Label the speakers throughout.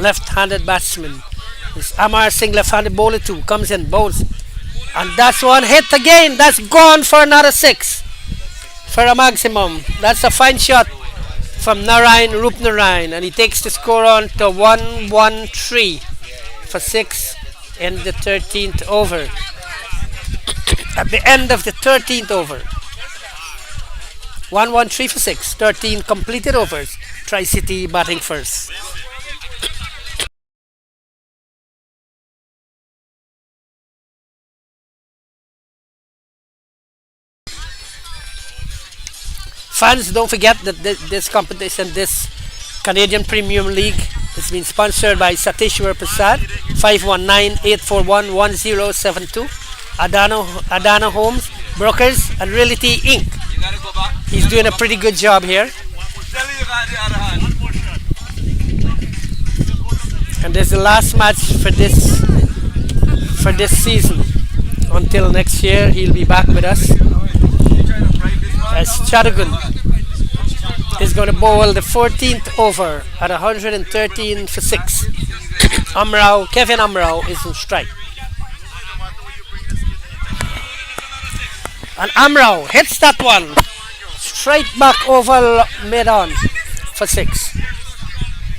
Speaker 1: left-handed batsman. This Amar Singh, left-handed bowler too, comes in, bowls. And that's one hit again. That's gone for another 6. For a maximum. That's a fine shot from Rup Narayan. And he takes the score on to 1-1-3 for 6 in the 13th over. At the end of the 13th over. 1-1-3 for 6. 13 completed overs. Tricity batting first. Fans, don't forget that this competition, this Canadian Premium League, has been sponsored by Satishwar Prasad, 519-841-1072, Adana Homes, Brokers, and Realty Inc. He's doing a pretty good job here. And there's the last match for this season. Until next year, he'll be back with us. As Chattagun is going to bowl the 14th over at 113 for 6. Kevin Amrao is on strike. And Amrao hits that one straight back over mid-on for 6.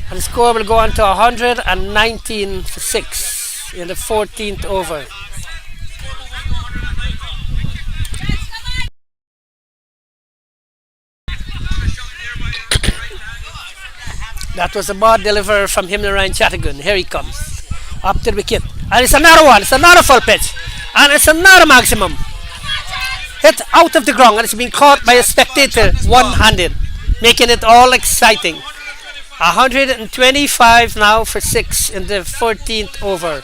Speaker 1: And the score will go on to 119 for 6 in the 14th over. That was a ball deliver from Himnarayan Chattagun. Here he comes. Up to the wicket. And it's another one. It's another full pitch. And it's another maximum. Hit out of the ground. And it's been caught by a spectator one-handed. Making it all exciting. 125 now for 6 in the 14th over.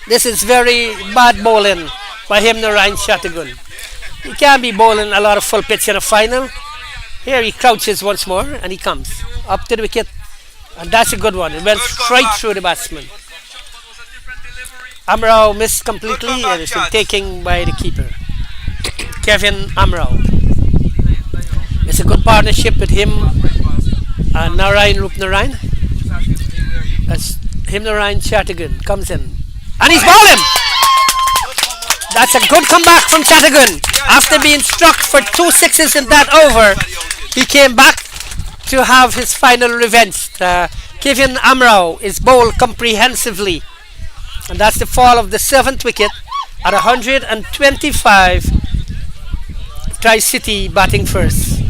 Speaker 1: This is very bad bowling by Himnarayan Chattagun. He can't be bowling a lot of full pitch in a final. Here he crouches once more and he comes up to the wicket, and that's a good one. It went straight through the batsman. Amrao missed completely and it's been taken by the keeper, Kevin Amrao. It's a good partnership with him and Rup Narayan. As Himnarayan Chattagun comes in and he's bowling. That's a good comeback from Chattagun. After being struck for 2 sixes in that over, he came back to have his final revenge. Kevin Amrao is bowled comprehensively. And that's the fall of the 7th wicket at 125. Tricity batting first.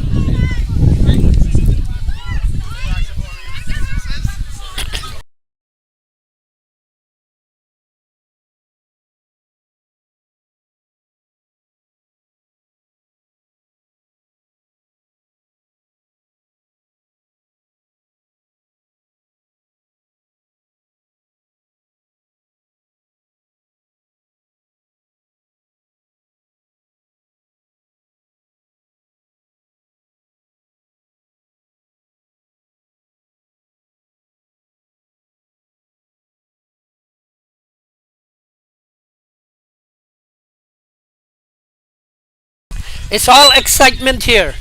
Speaker 1: It's all excitement here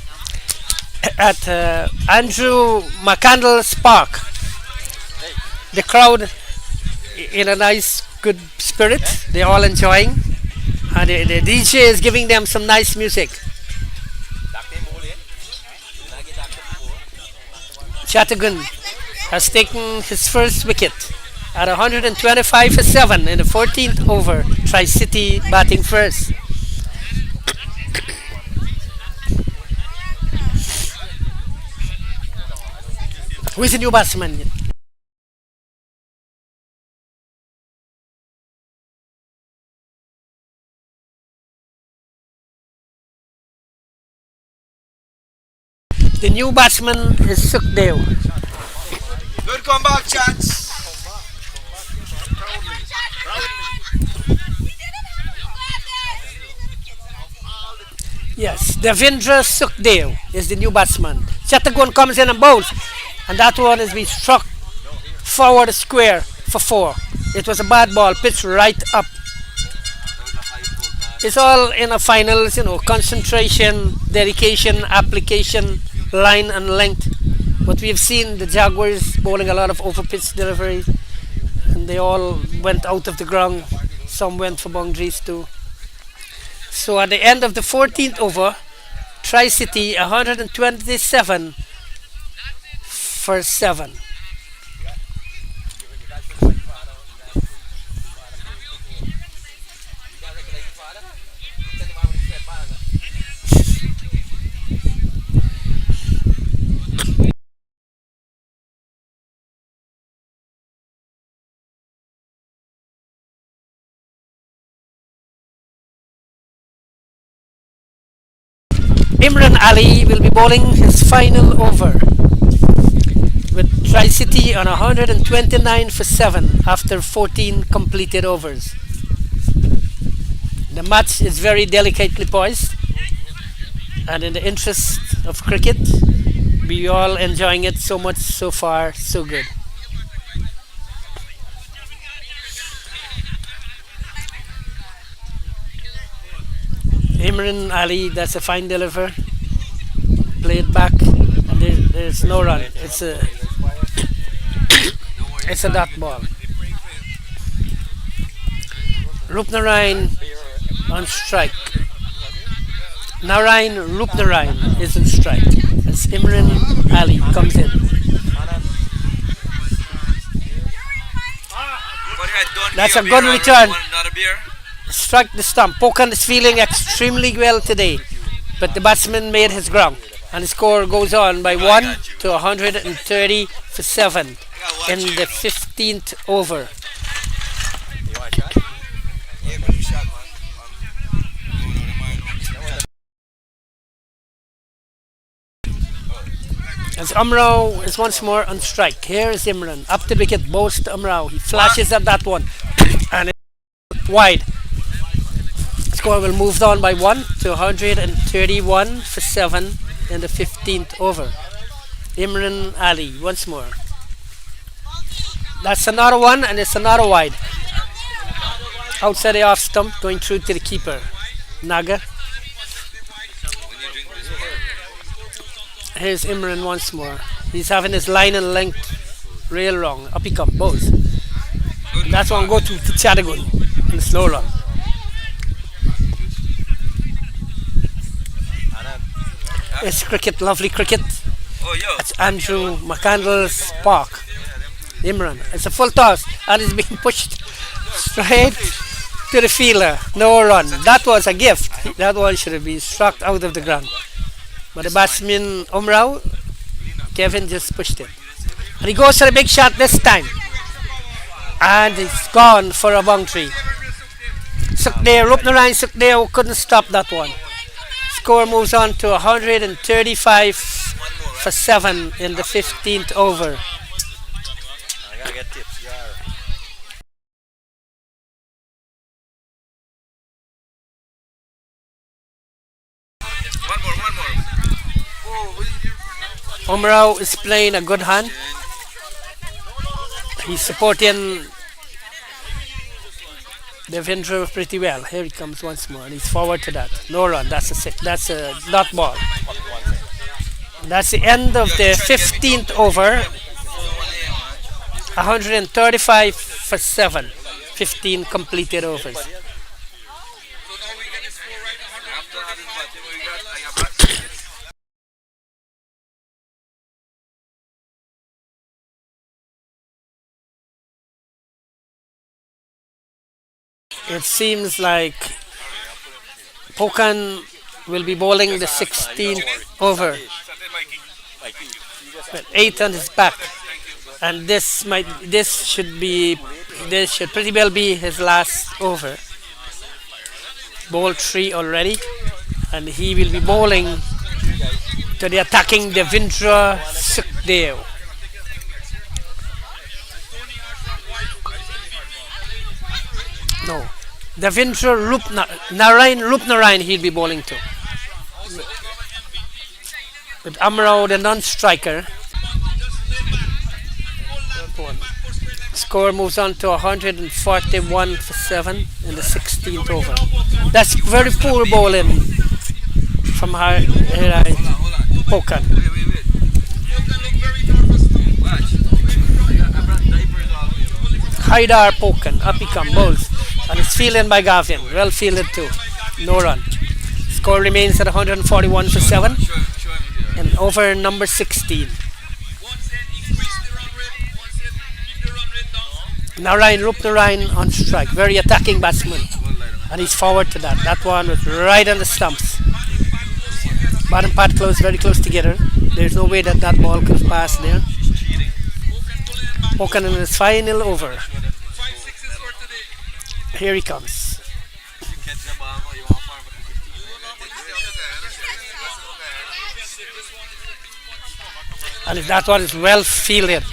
Speaker 1: at Andrew McCandless Park. The crowd in a nice, good spirit. They're all enjoying. And the DJ is giving them some nice music. Chattagun has taken his first wicket at 125 for 7 in the 14th over. Tricity batting first. Who is the new batsman? The new batsman is Sukhdev.
Speaker 2: Good comeback, chance.
Speaker 1: Yes, Devendra Sukhdev is the new batsman. Chattagun comes in and bowls. And that one has been struck forward square for 4. It was a bad ball, pitched right up. It's all in a finals, concentration, dedication, application, line and length But we have seen the Jaguars bowling a lot of over-pitch delivery, and they all went out of the ground. Some went for boundaries too. So at the end of the 14th over, Tricity 127 for 7. Imran Ali will be bowling his final over with Tricity on 129 for 7 after 14 completed overs. The match is very delicately poised, and in the interest of cricket, we all enjoying it so much. So far so good. Imran Ali, that's a fine deliver. Play it back, and there's no run. It's a dot ball. Rupnarain on strike. Narain Rupnarain is on strike as Imran Ali comes in. That's a good return. Struck the stump. Pokan is feeling extremely well today, but the batsman made his ground, and the score goes on by 1 to 130 for 7 in the 15th over. As Amrao is once more on strike. Here is Imran up the wicket, bows to Amrao. He flashes at that one, and it's wide. Score will move on by 1 to 131 for 7 in the 15th over. Imran Ali once more. That's another one, and it's another wide. Outside the off stump, going through to the keeper, Naga. Here's Imran once more. He's having his line and length real wrong. Up he comes, both. That's one go to Chadagun in the slow run. It's cricket, lovely cricket. It's Andrew McCandless Park. Imran. It's a full toss, and it's being pushed straight to the fielder. No run. That was a gift. That one should have been struck out of the ground. But the batsman Umrao, Kevin just pushed it. And he goes for a big shot this time. And he's gone for a boundary. Sukhdev, Rupnarain Sukhdev couldn't stop that one. Score moves on to 135 for 7 in the 15th over. Umrao is playing a good hand. He's supporting Devendra pretty well. Here he comes once more, and he's forward to that. No run. That's a dot ball. That's the end of the 15th over. 135 for 7. 15 completed overs. It seems like Pokan will be bowling the 16th over with 8 on his back, and this should pretty well be his last over. Ball 3 already, and he will be bowling to the attacking Devendra Sukhdev. No, Devendra Rupnarain he'll be bowling to. With Amrao, the non-striker. Score moves on to 141 for 7 in the 16th over. That's very poor bowling from Pokan. Haidar Poken. Up he come, bowls. And it's fielded by Gavin. Well fielded too. No run. Score remains at 141 for 7. And over number 16. Narayan Rupnarayan on strike. Very attacking batsman. And he's forward to that. That one was right on the stumps. Bottom part close, very close together. There's no way that that ball could have passed there. Poken in his final over. Here he comes. And that one is well fielded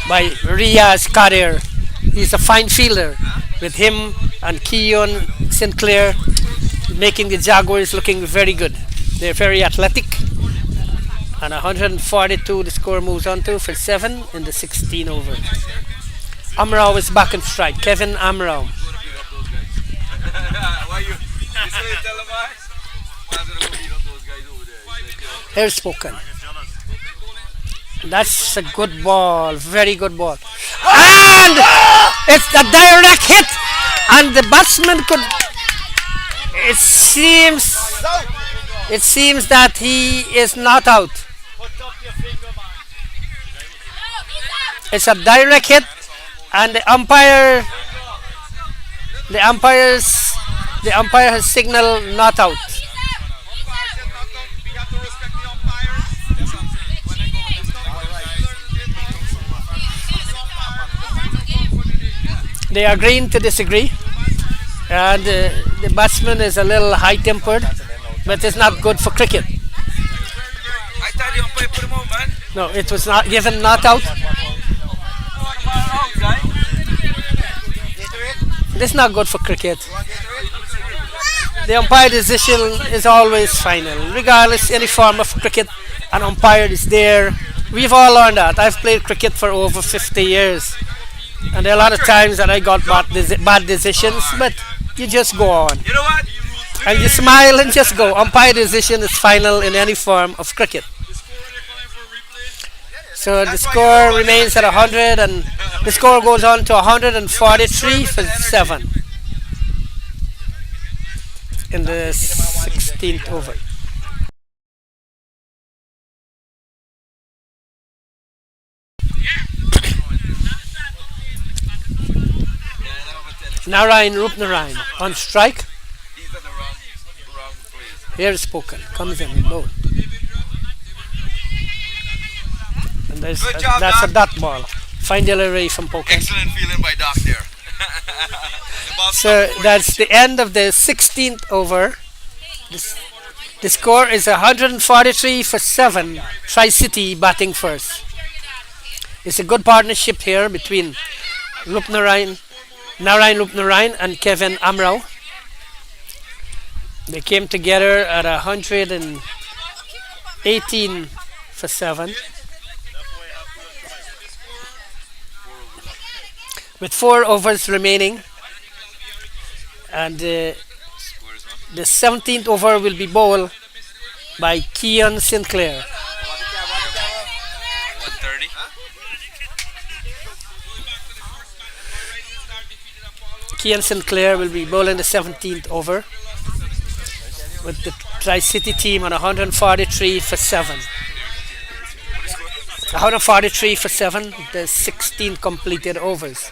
Speaker 1: by Riaz Kadir. He's a fine fielder. With him and Keon Sinclair making the Jaguars looking very good. They're very athletic. And 142 the score moves on to for 7 in the 16 over. Amrao is back on strike. Kevin Amrao. Here's Poken. That's a good ball. Very good ball. And it's a direct hit. And the batsman could... It seems that he is not out. It's a direct hit, and the umpire has signaled not out. They are agreeing to disagree, and the batsman is a little high-tempered, but it's not good for cricket. No, it was not given not out. This is not good for cricket. The umpire decision is always final, regardless any form of cricket. An umpire is there. We've all learned that. I've played cricket for over 50 years, and there are a lot of times that I got bad decisions, but you just go on.
Speaker 2: You know what?
Speaker 1: And you smile and just go. Umpire decision is final in any form of cricket. So the score remains at 100, and the score goes on to 143 for 7 in the 16th over. Narayan Rupnarayan on strike. Here's Poken. Comes in bowl. And that's a dot ball. Fine delivery from Poken.
Speaker 2: Excellent feeling by Doc there.
Speaker 1: So that's the end of the 16th over. The score is 143 for 7. Tricity batting first. It's a good partnership here between Narayan Rupnarayan and Kevin Amrao. They came together at 118 for 7. With 4 overs remaining. And the 17th over will be bowled by Keon Sinclair.
Speaker 2: 130.
Speaker 1: Keon Sinclair will be bowling the 17th over with the Tricity team on 143 for 7. 143 for 7, the 16 completed overs.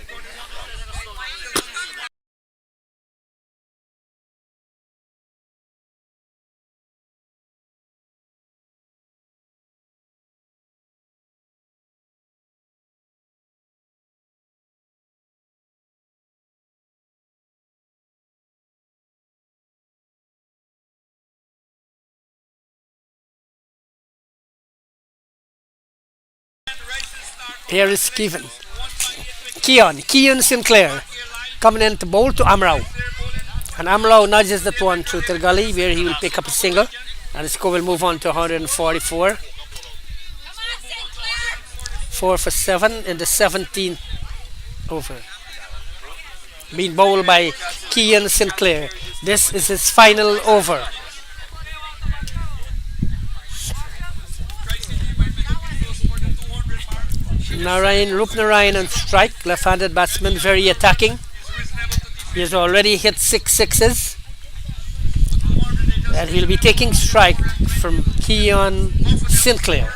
Speaker 1: Here is Keon Sinclair coming in to bowl to Amrao. And Amrao nudges that one through the gully where he will pick up a single. And the score will move on to 144. 4 for 7 in the 17th over. Being bowled by Keon Sinclair. This is his final over. Rup Narayan on strike, left-handed batsman, very attacking. He has already hit 6 sixes, and he'll be taking strike from Keon Sinclair.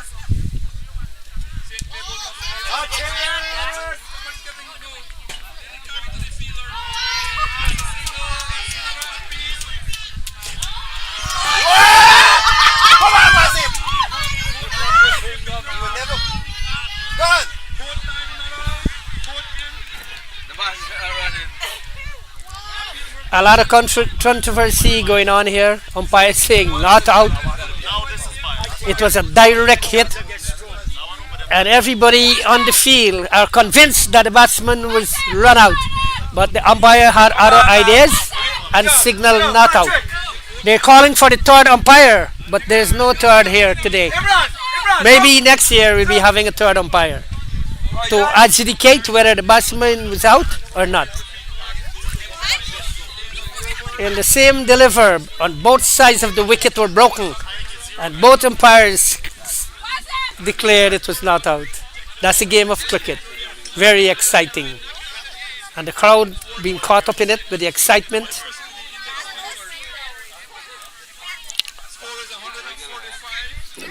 Speaker 1: A lot of controversy going on here. Umpire saying not out. It was a direct hit, and everybody on the field are convinced that the batsman was run out. But the umpire had other ideas and signaled not out. They're calling for the third umpire, but there's no third here today. Maybe next year we'll be having a third umpire to adjudicate whether the batsman was out or not. In the same deliver, on both sides of the wicket were broken, and both umpires declared it was not out. That's a game of cricket. Very exciting. And the crowd being caught up in it with the excitement.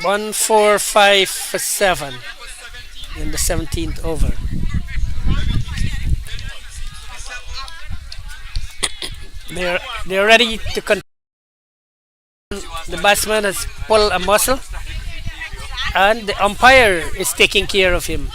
Speaker 1: One, 4, 5 for 7 in the 17th over. They're ready to continue. The batsman has pulled a muscle, and the umpire is taking care of him.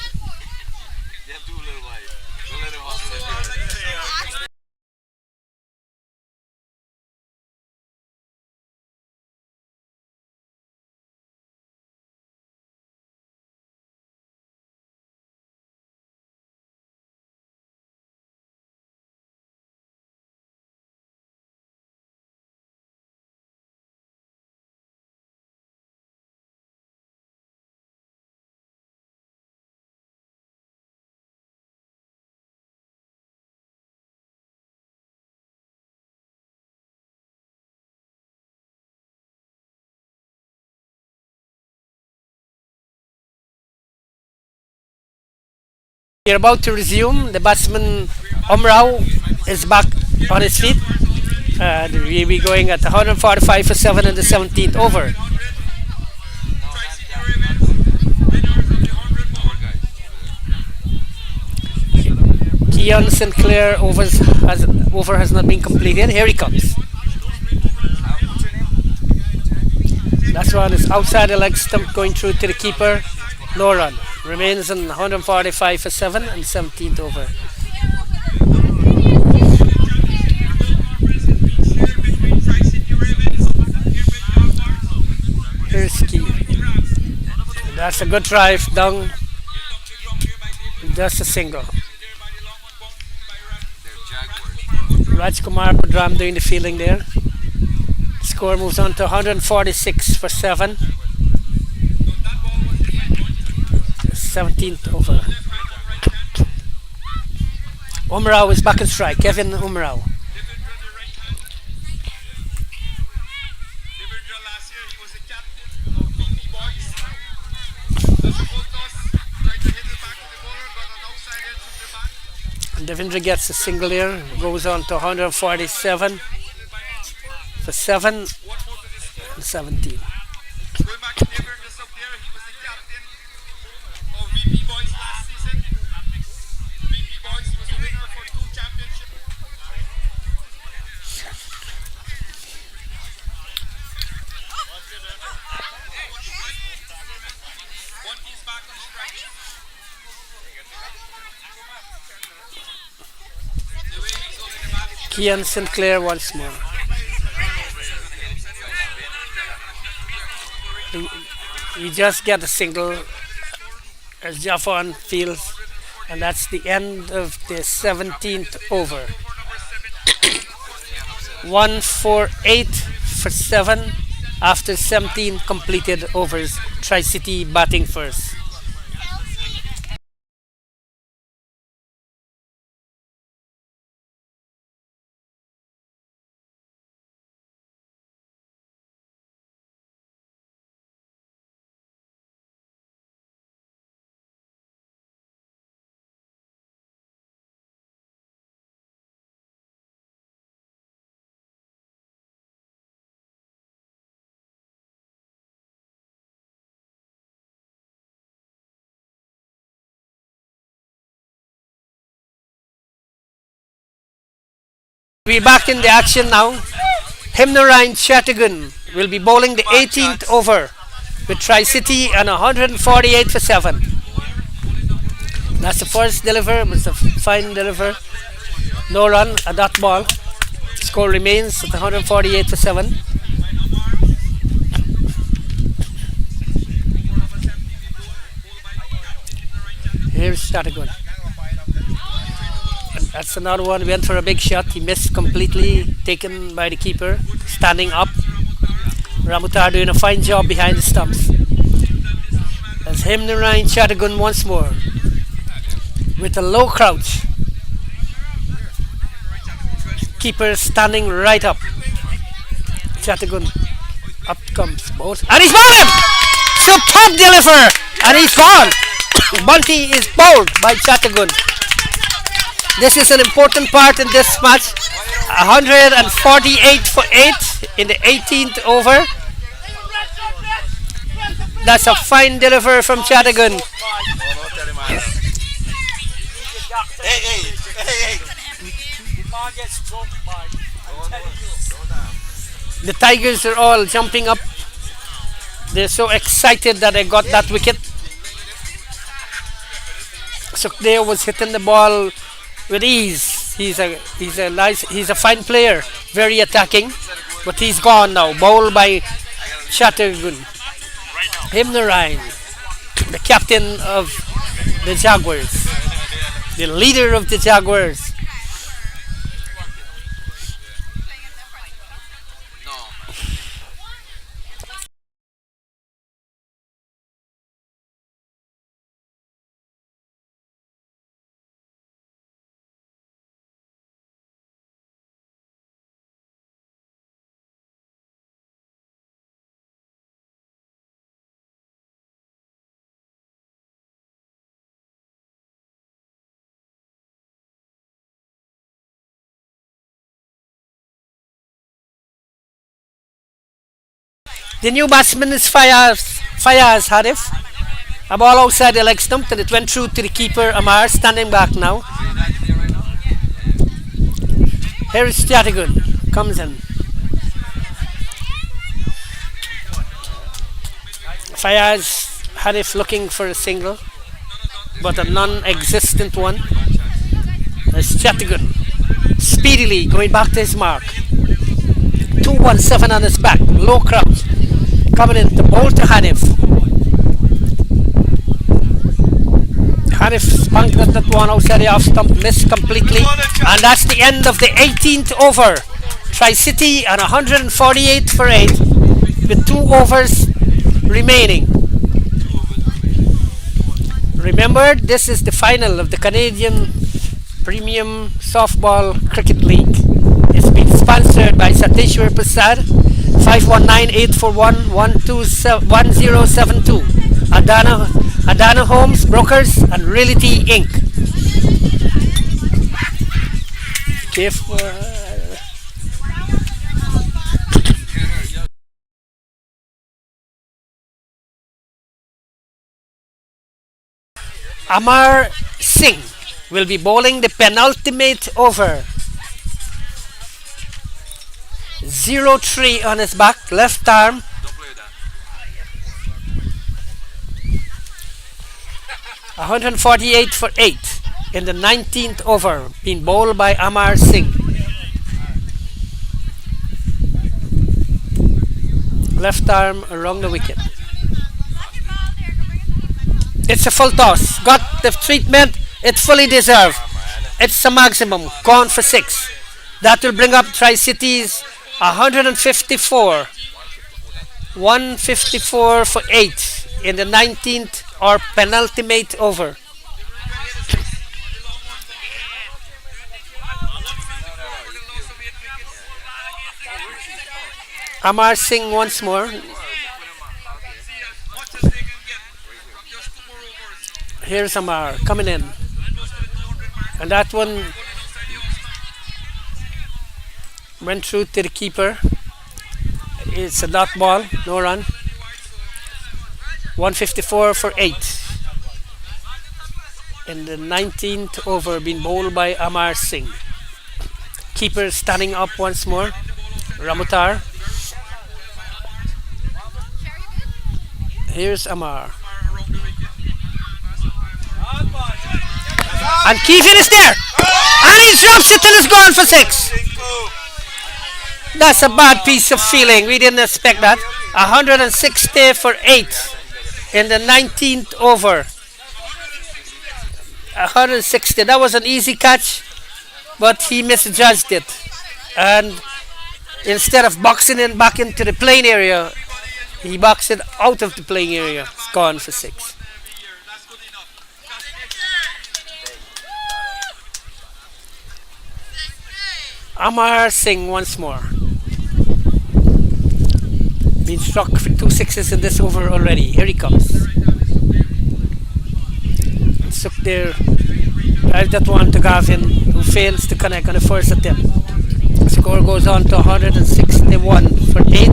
Speaker 1: We're about to resume. The batsman Umrao is back on his feet. We'll be going at 145 for 7 in the 17th over. Keon Sinclair over has not been completed. Here he comes. That's one is outside the leg stump going through to the keeper. No run. Remains in 145 for 7 and 17th over. Here's Key. That's a good drive down. Just a single. Rajkumar Pradram doing the fielding there. Score moves on to 146 for 7. 17th over. Umrao is back in strike. Kevin Umrao. And Devendra gets a single here. Goes on to 147 for 7 and 17. Keon Sinclair once more. He just got a single as Jaffon fields, and that's the end of the 17th over. 148 for 7 after 17 completed overs. Tricity batting first. We're back in the action now. Himnarine Chatterton will be bowling the 18th over with Tricity and 148 for 7. That's the first deliver. It was a fine deliver. No run, a dot ball. Score remains at 148 for 7. Here's Chatterton. That's another one. Went for a big shot. He missed completely. Taken by the keeper. Standing up. Ramutar doing a fine job behind the stumps. That's Himnarine Chatterton once more. With a low crouch. Keeper standing right up. Chatterton. Up comes both. And he's bowled! Superb deliver! And he's gone! Bunty is bowled by Chatterton. This is an important part in this match. 148 for 8 in the 18th over. That's a fine deliver from Chatterton. The Tigers are all jumping up. They're so excited that they got that wicket. Sukhdev was hitting the ball with ease. He's a fine player, very attacking, but he's gone now. Bowled by Chatterton. Himnarine, the captain of the Jaguars, the leader of the Jaguars. The new batsman is Fayaz Harif. A ball outside the leg stump and it went through to the keeper Amar, standing back now. Here is Chatterton, comes in. Fayaz Harif looking for a single, but a non-existent one. There's Chatterton, speedily going back to his mark. 217 on his back, low crouch. Coming in to bowl to Hanif. Hanif spunked that one outside the off stump, missed completely. And that's the end of the 18th over. Tricity and 148 for 8 with 2 overs remaining. Remember, this is the final of the Canadian Premium Softball Cricket League. It's been sponsored by Sateshwar Prasad. 519-841-1072. Adana Homes, Brokers and Realty Inc. Amar Singh will be bowling the penultimate over. 0-3 on his back, left arm. $148 for 8 in the 19th over, being bowled by Amar Singh. Left arm around the wicket. It's a full toss. Got the treatment it fully deserved. It's a maximum. Gone for 6. That will bring up Tricity's 154 for 8 in the 19th or penultimate over. Amar Singh once more. Here's Amar coming in. And that one went through to the keeper. It's a dot ball, no run. 154 for 8 in the 19th over, being bowled by Amar Singh. keeper standing up once more. Ramutar. Here's Amar. And Keegan is there. And he drops it and it's gone for 6. That's a bad piece of feeling. We didn't expect that. 160 for 8 in the 19th over. 160. That was an easy catch, but he misjudged it. And instead of boxing it back into the playing area, he boxed it out of the playing area. It's gone for 6. Amar Singh once more. Been struck for 2 sixes in this over already. Here he comes. Stuck there. Drive that one to Gavin, who fails to connect on the first attempt. Score goes on to 161 for 8.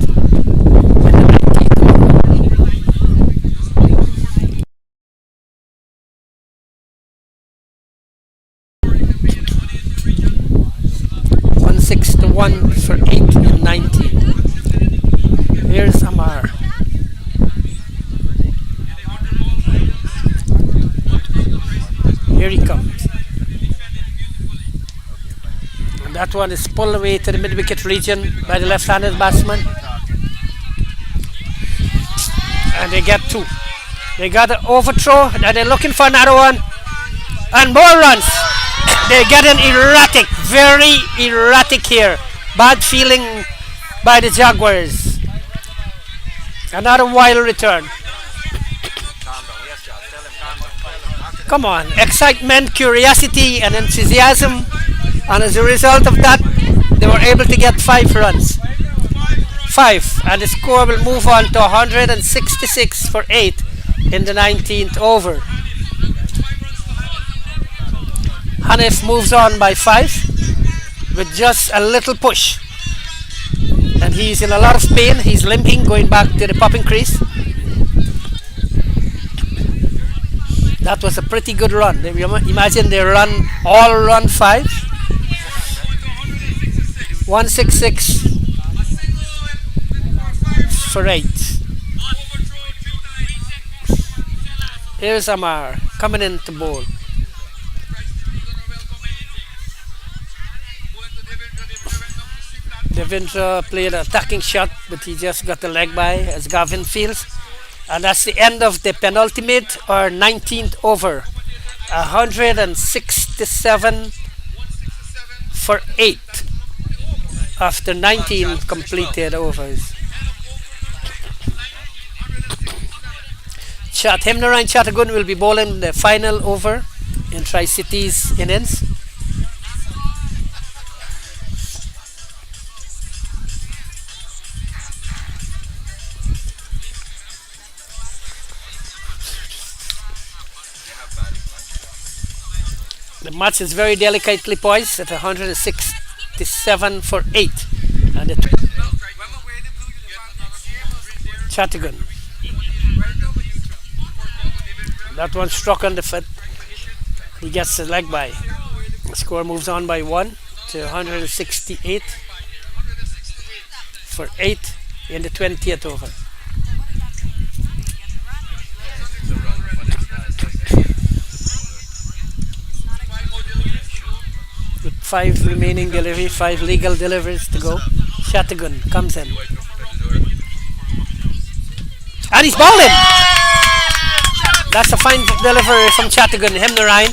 Speaker 1: 161 for 8 in 19. Here's Amar. Here he comes. And that one is pulled away to the mid-wicket region by the left-handed batsman. And they get 2. They got an overthrow, and they're looking for another one. And more runs. They're getting erratic, very erratic here. Bad feeling by the Jaguars. Another wild return. Come on, excitement, curiosity, and enthusiasm. And as a result of that, they were able to get 5 runs. 5. And the score will move on to 166 for 8 in the 19th over. Hanif moves on by 5 with just a little push. And he's in a lot of pain. He's limping, going back to the popping crease. That was a pretty good run. Imagine they all run 5. 166 for 8. Here's Amar coming in to bowl. Devendra played an attacking shot, but he just got the leg by, as Gavin feels. And that's the end of the penultimate or 19th over. 167 for 8 after 19 completed overs. Himnarayan Chattagun will be bowling the final over in Tricity's innings. The match is very delicately poised at 167 for 8. And Chattagun. That one struck on the foot. He gets the leg by. The score moves on by 1 to 168 for 8 in the 20th over. With 5 remaining delivery, 5 legal deliveries to go. Chattagun comes in. And he's bowling! That's a fine delivery from Chattagun. Himnarayan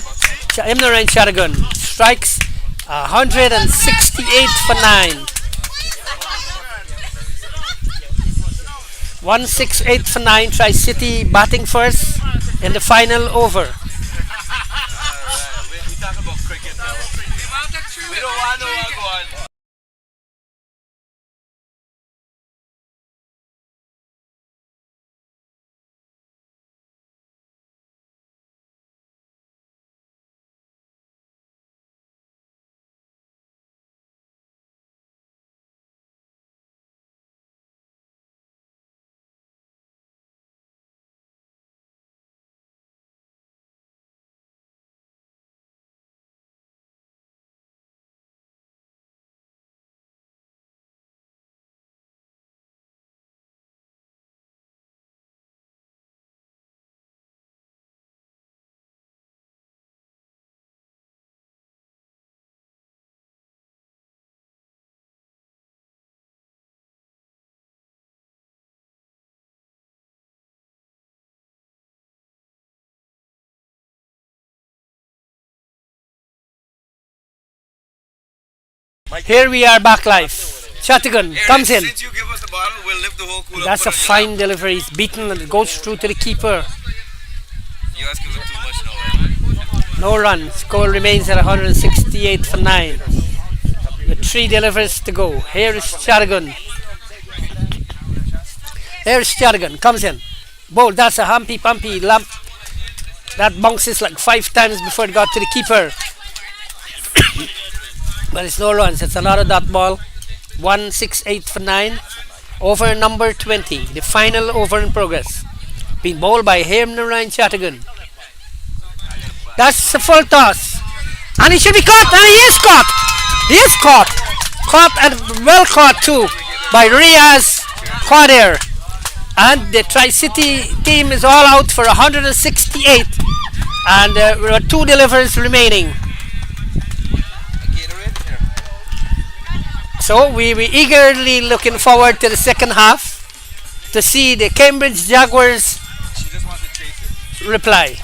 Speaker 1: Chattagun strikes 168 for 9. 168 for 9. Tricity batting first in the final over.
Speaker 2: We talk about cricket now. We don't want to go on.
Speaker 1: Here we are back live. Shotgun comes in.
Speaker 2: Since you give us the bottle, we'll lift the whole cooler.
Speaker 1: That's a fine delivery. It's beaten and it goes through to the keeper.
Speaker 2: You guys give it too much now.
Speaker 1: No run. Score remains at 168 for 9. With 3 deliveries to go. Here is Shotgun. Here's Shotgun. Comes in. Bowl. That's a humpy pumpy lump. That bounces like 5 times before it got to the keeper. But it's no runs. It's another dot ball. 168 for 9. Over number 20. The final over in progress. Being bowled by Ryan Shotgun. That's a full toss. And he should be caught. And he is caught. He is caught. Caught and well caught too by Riaz Quadir. And the Tricity team is all out for 168. And there are 2 deliveries remaining. So we eagerly looking forward to the second half to see the Cambridge Jaguars reply.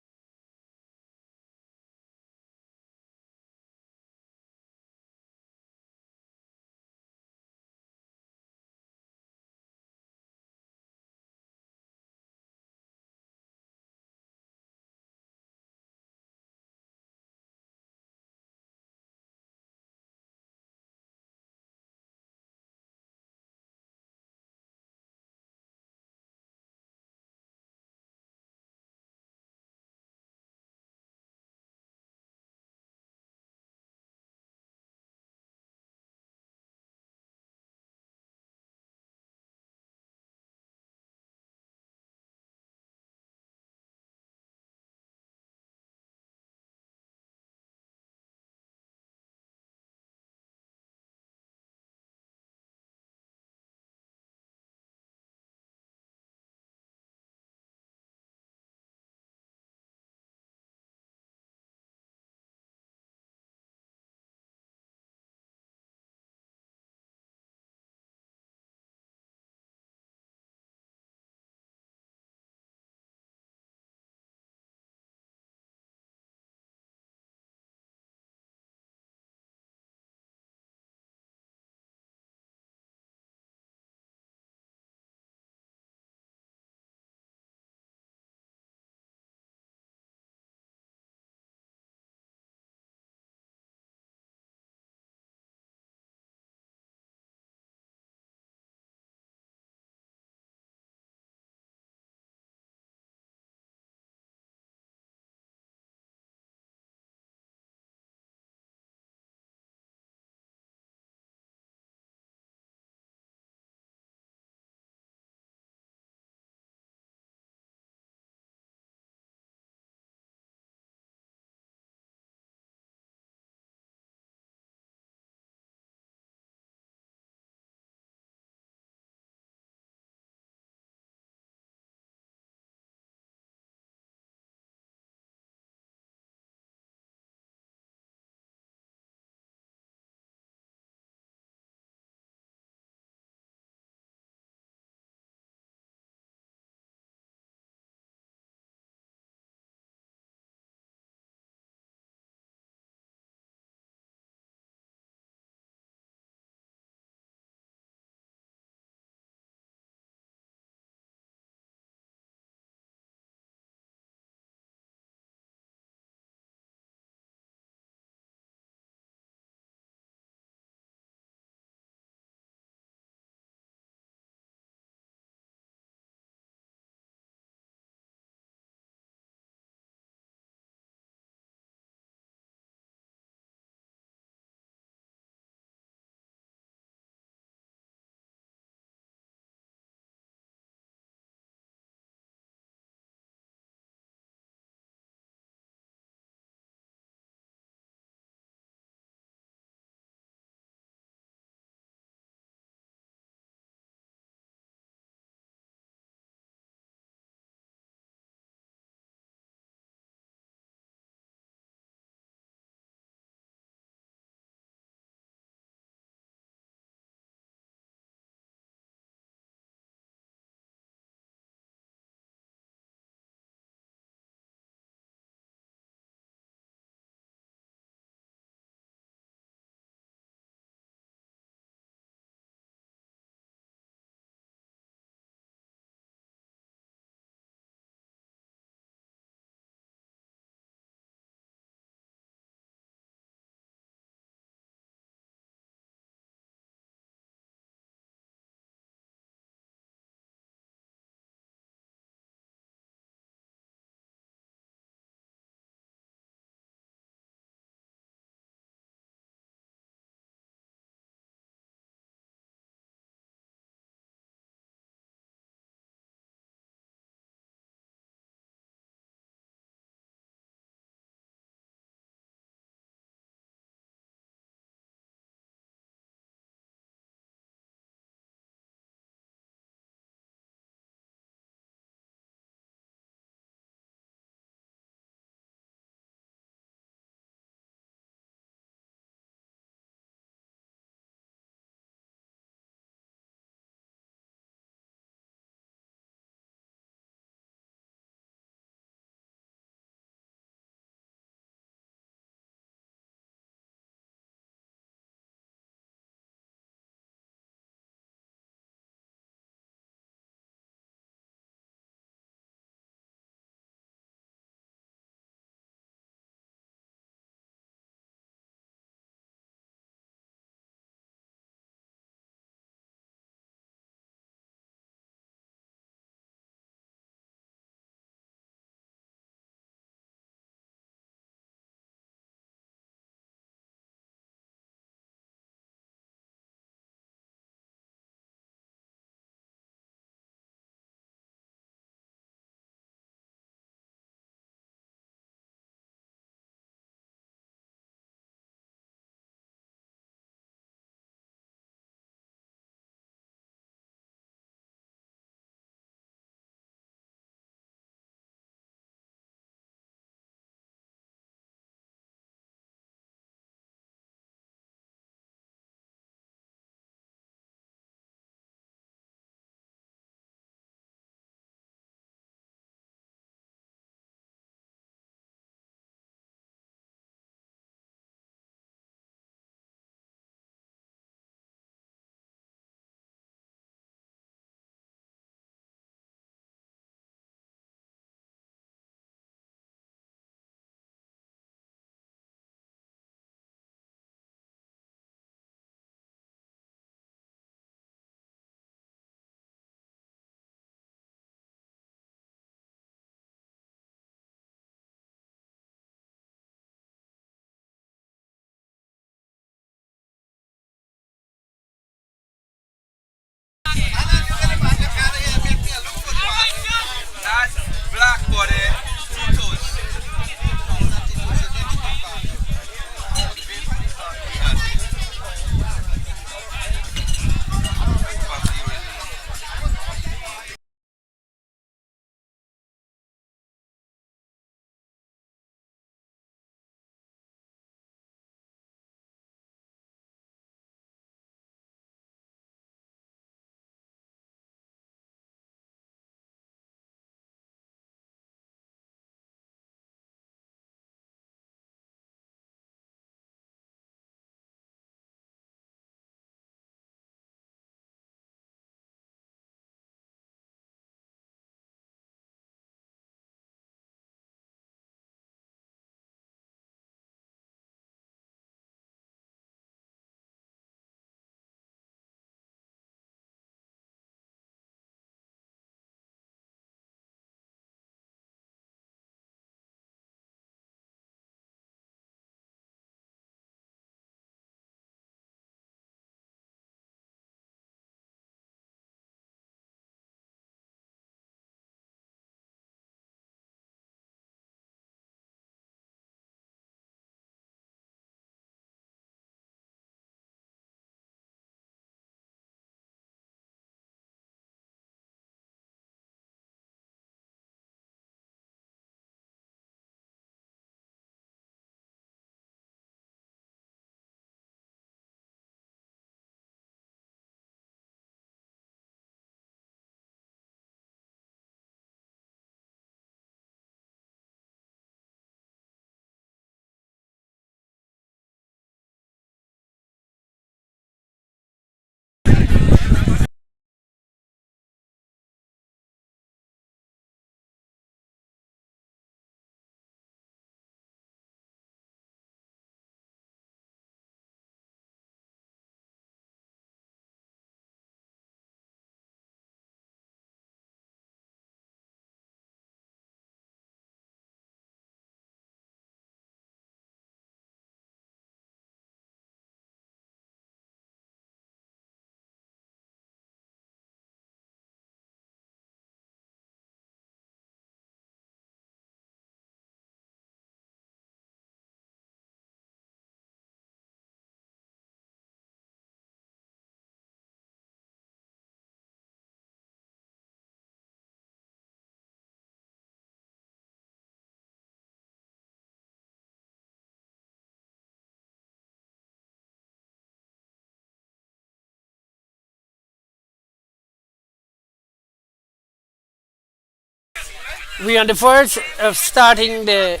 Speaker 1: we're on the verge of starting the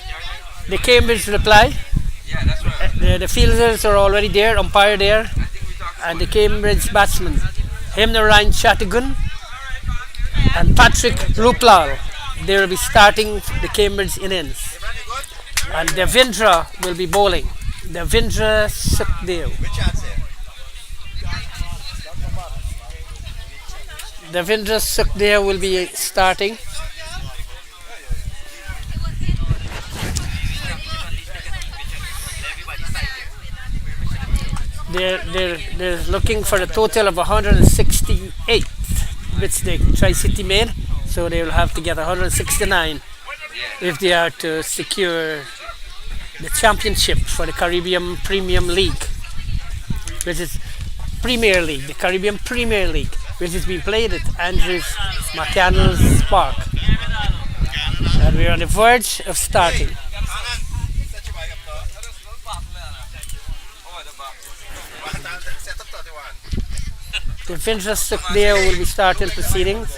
Speaker 1: Cambridge reply.
Speaker 2: Yeah, that's right.
Speaker 1: The fielders are already there, umpire there, and the Cambridge batsmen, Ryan Chattigun and Patrick Ruplal. They will be starting the Cambridge innings. And Devendra will be bowling. Devendra Sukhdev. Devendra Sukhdev will be starting. They're looking for a total of 168, which the Tricity made. So they will have to get 169 if they are to secure the championship for the Caribbean Premium League, which is Premier League, the Caribbean Premier League, which is being played at Andrews McCannell's Park. And we're on the verge of starting. The Devendra Sukhdev will be starting proceedings.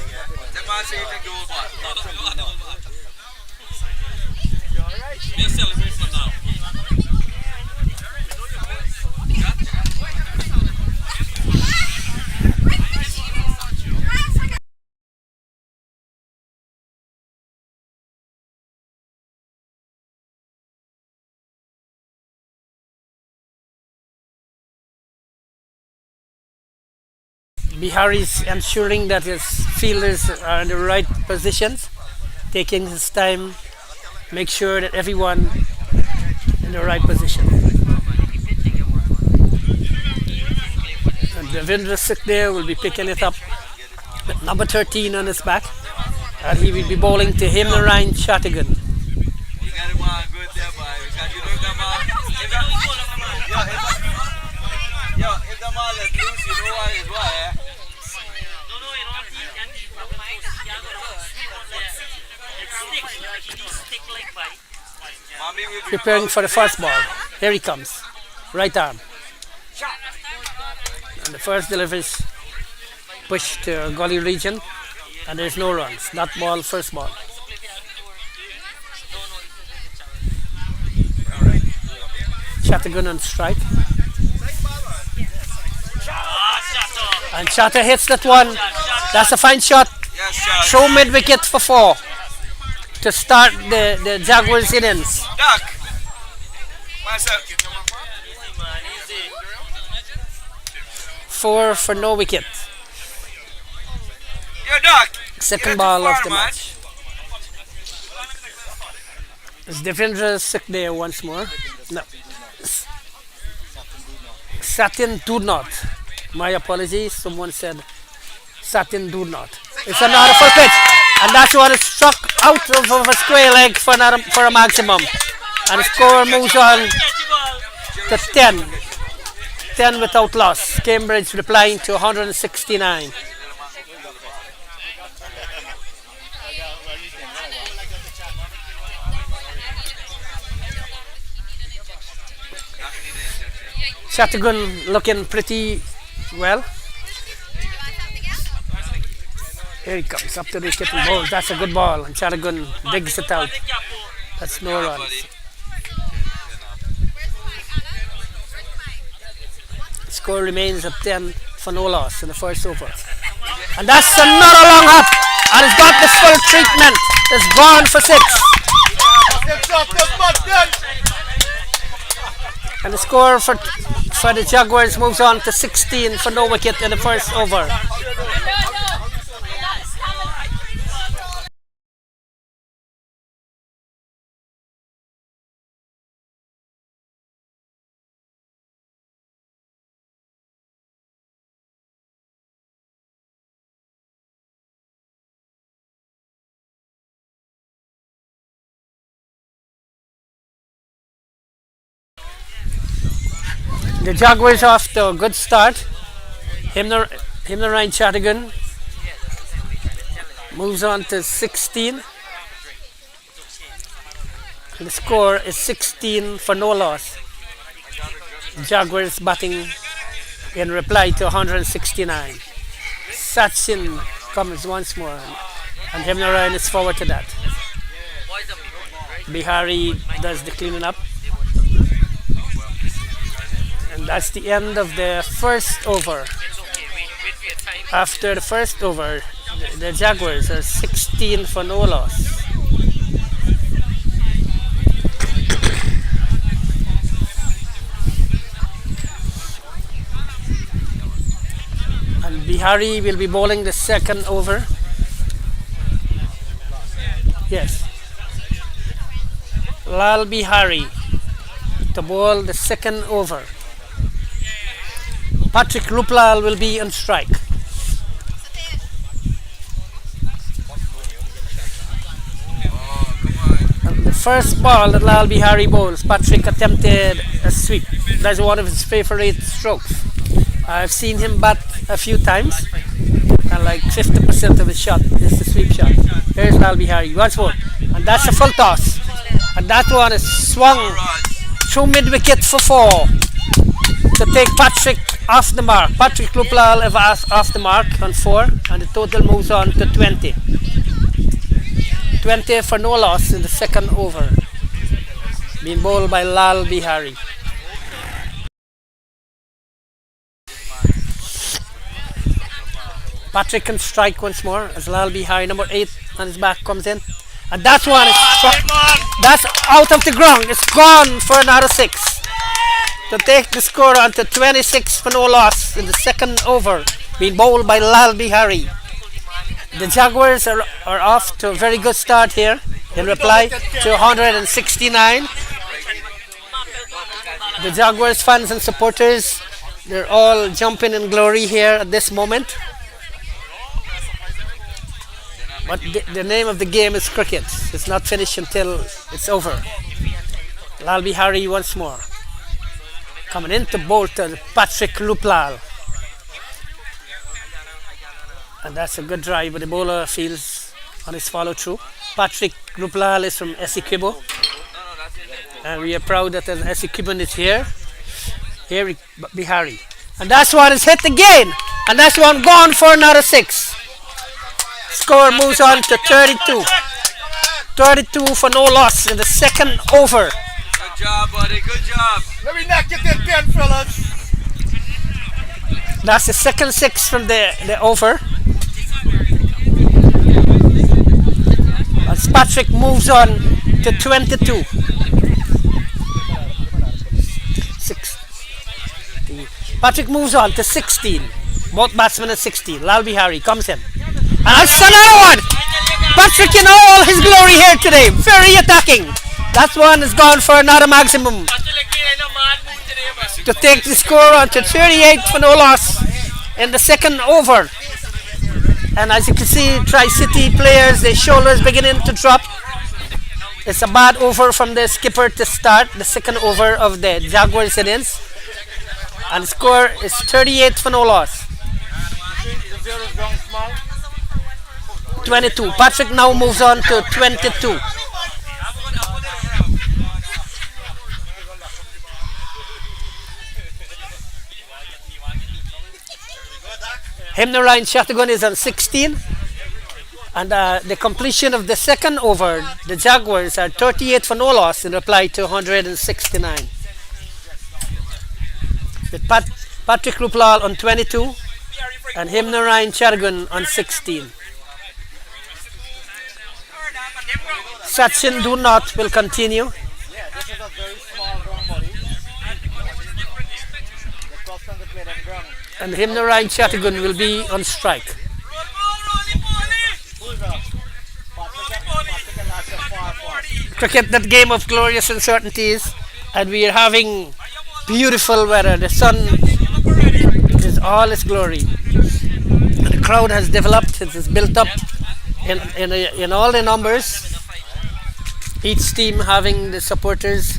Speaker 1: Bihar is ensuring that his fielders are in the right positions, taking his time, make sure that everyone in the right position. And Devendra Sukhdev will be picking it up with number 13 on his back, and he will be bowling to Ryan Chattigun.
Speaker 2: If the ball let loose, you know what it was.
Speaker 1: Preparing for the first ball. Here he comes. Right arm. And the first delivery is pushed to gully region. And there's no runs. That ball, first ball. Chattigun on strike. And Chatter hits that one. That's a fine shot.
Speaker 2: Yes,
Speaker 1: Throw mid wicket for 4 to start the Jaguars innings.
Speaker 2: Duck.
Speaker 1: 4 for no wicket.
Speaker 2: Yo, Duck.
Speaker 1: Second ball of the match. It's Devendra Sukhdev once more. No. Satin do not. My apologies. Someone said Satin do not. It's another full pitch, and that one is struck out of a square leg for a maximum, and the score moves on to 10. 10 without loss. Cambridge replying to 169. Chattigun looking pretty well. Here he comes up to the wicket and bowls. That's a good ball, and Chattigun digs it out. That's no runs. Score remains at 10 for no loss in the first over. And that's another long hop, and it's got the full treatment. It's gone for 6. And the score for the Jaguars moves on to 16 for no wicket in the first over. The Jaguars off to a good start. Ryan Chattigun moves on to 16. The score is 16 for no loss. Jaguars batting in reply to 169. Sachin comes once more, and Ryan is forward to that. Bihari does the cleaning up. And that's the end of the first over. After the first over, the Jaguars are 16 for no loss. And Bihari will be bowling the second over. Yes. Lal Bihari to bowl the second over. Patrick Ruplal will be on strike. And the first ball that Lal Bihari bowls, Patrick attempted a sweep. That's one of his favorite strokes. I've seen him bat a few times, and like 50% of his shot is the sweep shot. Here's Lal Bihari once more, and that's a full toss. And that one is swung through mid wicket for 4 to take Patrick off the mark. Patrick Ruplal off the mark on 4, and the total moves on to 20. 20 for no loss in the second over, being bowled by Lal Bihari. Patrick can strike once more as Lal Bihari, number 8 on his back, comes in. And that one is that's out of the ground. It's gone for another 6 to take the score on to 26 for no loss in the second over, being bowled by Lal Bihari. The Jaguars are off to a very good start here in reply to 169. The Jaguars fans and supporters, they're all jumping in glory here at this moment. But the name of the game is cricket. It's not finished until it's over. Lal Bihari once more. Coming into bowl to Patrick Ruplal. And that's a good drive, but the bowler feels on his follow through. Patrick Ruplal is from Essequibo. And we are proud that an Essequiban is here. Here Bihari. And that's one is hit again. And that's one gone for another 6. Score moves on to 32. 32 for no loss in the second over.
Speaker 2: Good job, buddy. Good job.
Speaker 3: Let me not get that 10, fellas.
Speaker 1: That's the second 6 from the over. As Patrick moves on to 22. 16. Patrick moves on to 16. Both batsmen at 16. Lal Bihari comes in. And that's another one! Patrick in all his glory here today. Very attacking. That one is gone for another maximum. To take the score on to 38 for no loss in the second over. And as you can see, Tricity players, their shoulders beginning to drop. It's a bad over from the skipper to start the second over of the Jaguars innings. And the score is 38 for no loss. 22. Patrick now moves on to 22. Himnarayan Shatagun is on 16. And the completion of the second over, the Jaguars are 38 for no loss in reply to 169. With Patrick Ruplal on 22 and Himnarayan Shatagun on 16. Sachin Do Not will continue.
Speaker 3: Yeah, this is a very small ground body. The top can play that ground.
Speaker 1: And Himnarayan Shatagun will be on strike. Cricket, that game of glorious uncertainties, and we are having beautiful weather. The sun is all its glory. And the crowd has developed, it is built up in all the numbers. Each team having the supporters.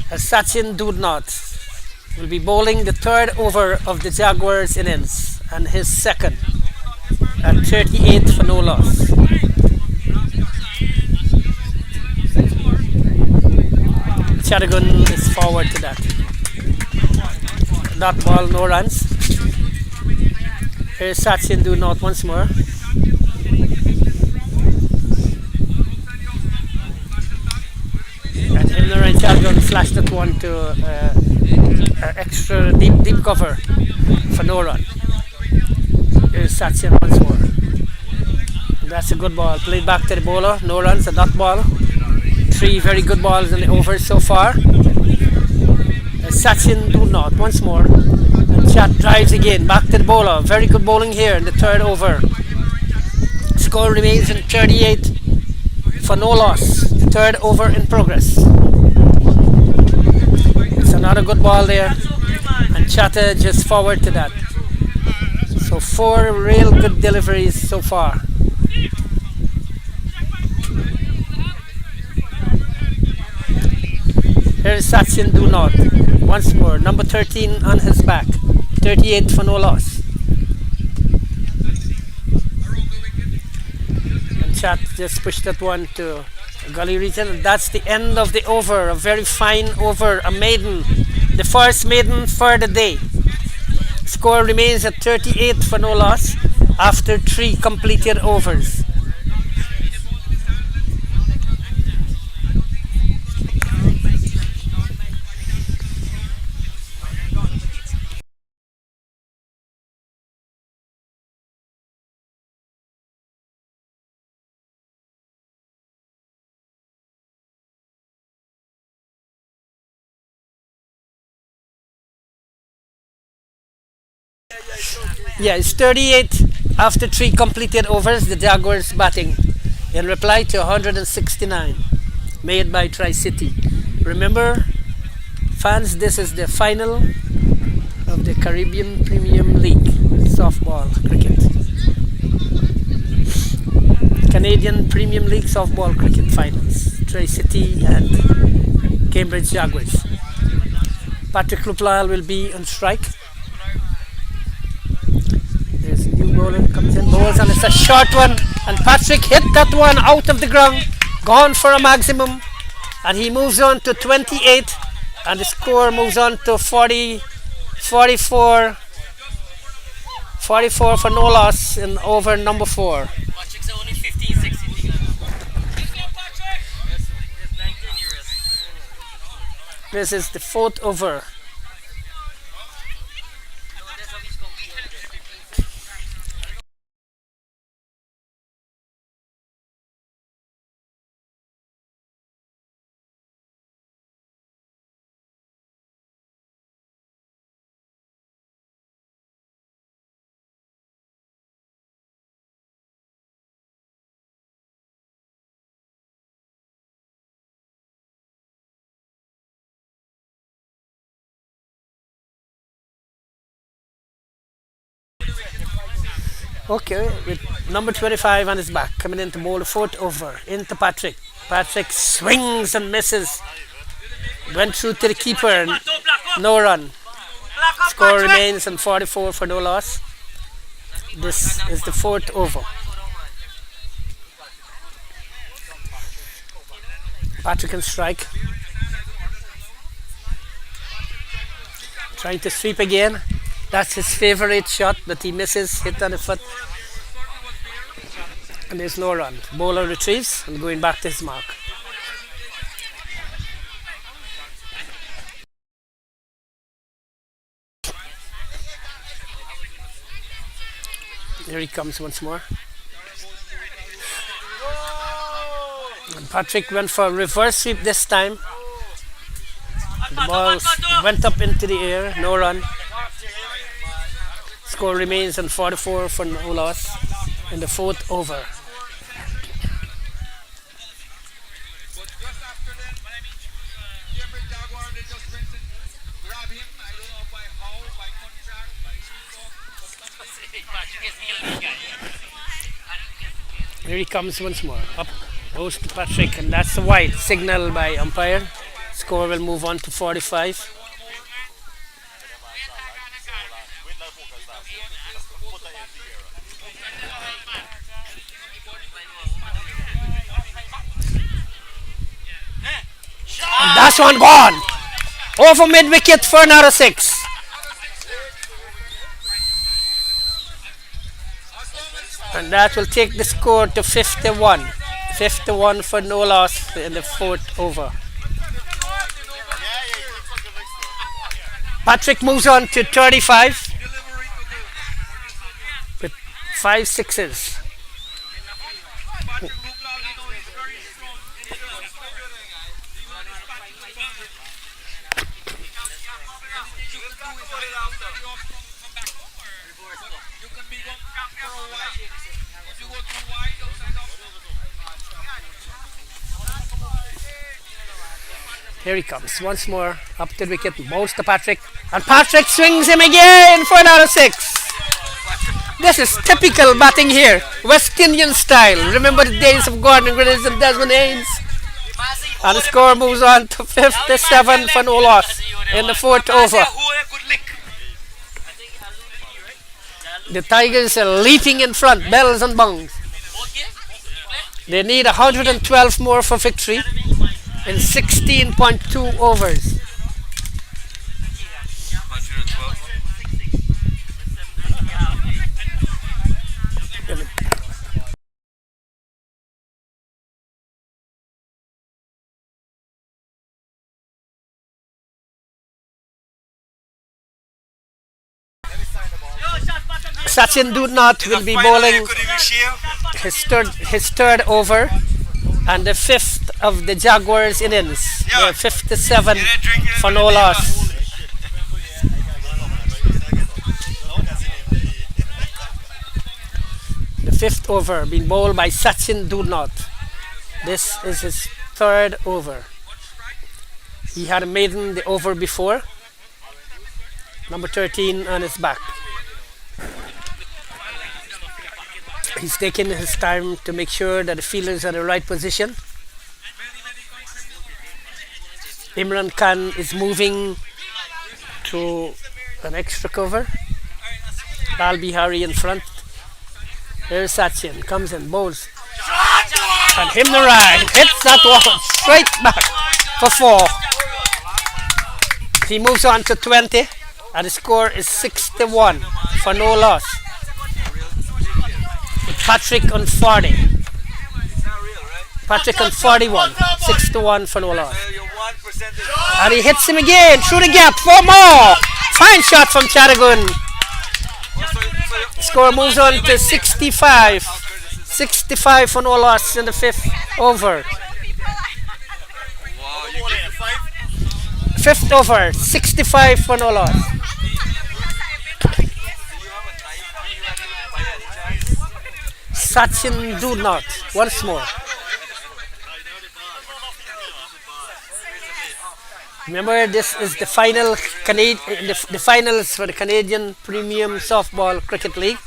Speaker 1: As Sachin Do Not will be bowling the third over of the Jaguars innings and his second at 38 for no loss. Shatagun is forward to that. Dot ball, no runs. Here's Sachin Do Not once more. Shotgun flashed that one to extra deep cover for no run. Here's Satyan once more. That's a good ball. Played back to the bowler. No runs, a dot ball. 3 very good balls in the over so far. Sachin do not once more. And Chat drives again. Back to the bowler. Very good bowling here in the third over. Score remains in 38 for no loss. Third over in progress. It's another good ball there. And Chatter just forward to that. So 4 real good deliveries so far. Here's Satyan do not. Once more, number 13 on his back. 38 for no loss. And Chat just pushed that one to gully region. That's the end of the over. A very fine over. A maiden. The first maiden for the day. Score remains at 38 for no loss after 3 completed overs. Yeah, it's 38 after 3 completed overs. The Jaguars batting in reply to 169 made by Tricity. Remember, fans, this is the final of the Caribbean Premium League softball cricket. Canadian Premium League softball cricket finals. Tricity and Cambridge Jaguars. Patrick Luplal will be on strike. There's a new bowler comes in, bowls, and it's a short one. And Patrick hit that one out of the ground, gone for a maximum, and he moves on to 28, and the score moves on to 44 for no loss in over number 4.
Speaker 2: Patrick's only 15, 16.
Speaker 1: This is the 4th over. Okay, with number 25 on his back, coming in to bowl the 4th over into Patrick. Patrick swings and misses. Went through to the keeper and no run. Score remains in 44 for no loss. This is the 4th over. Patrick can strike. Trying to sweep again. That's his favorite shot, but he misses, hit on the foot. And there's no run. Bowler retrieves and going back to his mark. Here he comes once more. And Patrick went for a reverse sweep this time. The ball went up into the air, no run. Score remains on 44 for no loss in the 4th over. Here he comes once more. Up goes to Patrick, and that's a wide signal by umpire. Score will move on to 45. And that's one gone. Over mid wicket for another 6. And that will take the score to 51. 51 for no loss in the 4th over. Patrick moves on to 35 with 5 sixes. Here he comes once more up to the wicket, bowls to Patrick, and Patrick swings him again for another 6. This is typical batting here, West Indian style. Remember the days of Gordon Grills and Desmond Haynes? And the score moves on to 57 for no loss in the 4th over. The Tigers are leaping in front, bells and bongs. They need 112 more for victory in 16.2 overs. Sachin Dudnath will be bowling his third over and the 5th of the Jaguars innings. They're 57 for no loss. The 5th over being bowled by Sachin Dudnath. This is his 3rd over. He had a maiden the over before. Number 13 on his back. He's taking his time to make sure that the fielders are in the right position. Imran Khan is moving to an extra cover. Lal Bihari in front. There's Sachin, comes in, bowls. And him the right, hits that one straight back for 4. He moves on to 20 and the score is 61 for no loss. Patrick on 40. Patrick on 41. 6-1 for no loss. And he hits him again through the gap. 4 more. Fine shot from Charagun. Score moves on to 65. 65 for no loss in the 5th over. 5th over. 65 for no loss. Sachin Dudnath once more. Remember, this is the final the finals for the Canadian Premium Softball Cricket League,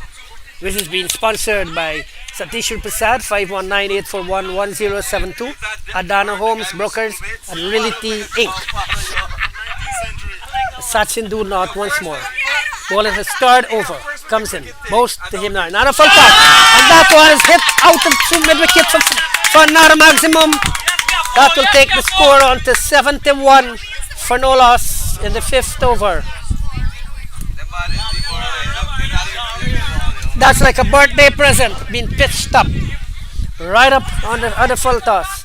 Speaker 1: which is being sponsored by Satish Prasad, 519-841-1072, Adana Homes Brokers, and Realty Inc. Sachin Dudnath once more. Bowling his 3rd over. Comes in. Bows to him now. Not a full cut. And that one is hit out of 2 mid-wicket for not a maximum. That will take the score on to 71 for no loss in the 5th over. That's like a birthday present being pitched up. Right up on the full toss.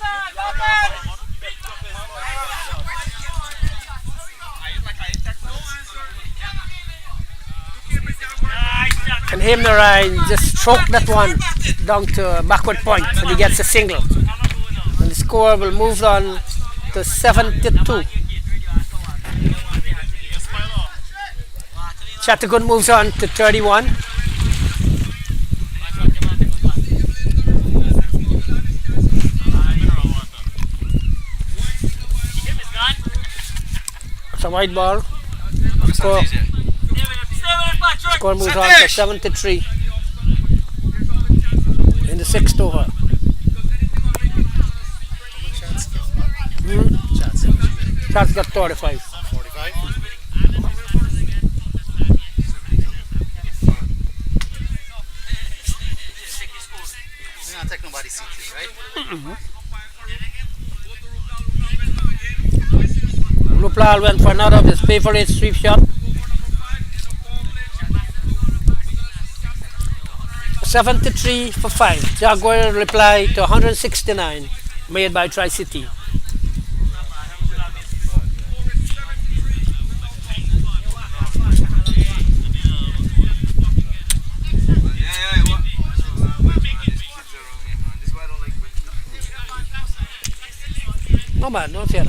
Speaker 1: And him the right just stroke that one down to backward point and he gets a single. And the score will move on to 72. Chatagun moves on to 31. It's a white ball. Score moves on to 73 in the 6th over. Chance got 45.
Speaker 3: 45? You're not taking nobody's seat, right?
Speaker 1: Ruplal went for another of his favorite sweep shot. 73 for 5. Jaguar reply to 169 made by Tricity. No bad, no fear.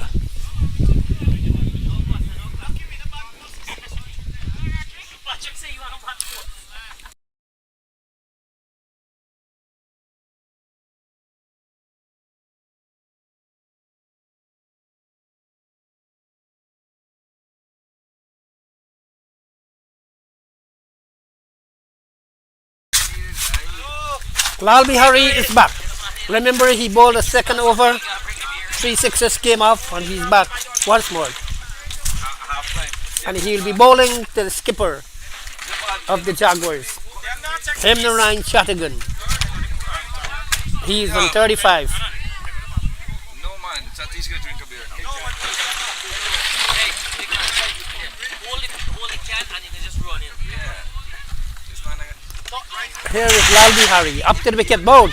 Speaker 1: Lal Bihari is back. Remember, he bowled a second over. 3 sixes came off, and he's back once more. And he'll be bowling to the skipper of the Jaguars, Hemnarine Chatterton. He's on 35.
Speaker 2: No man, Chatty's gonna drink a beer now. Hold it can and you can just run in. Yeah. This man
Speaker 1: Here is Lal Bihari up to the wicket, bowled.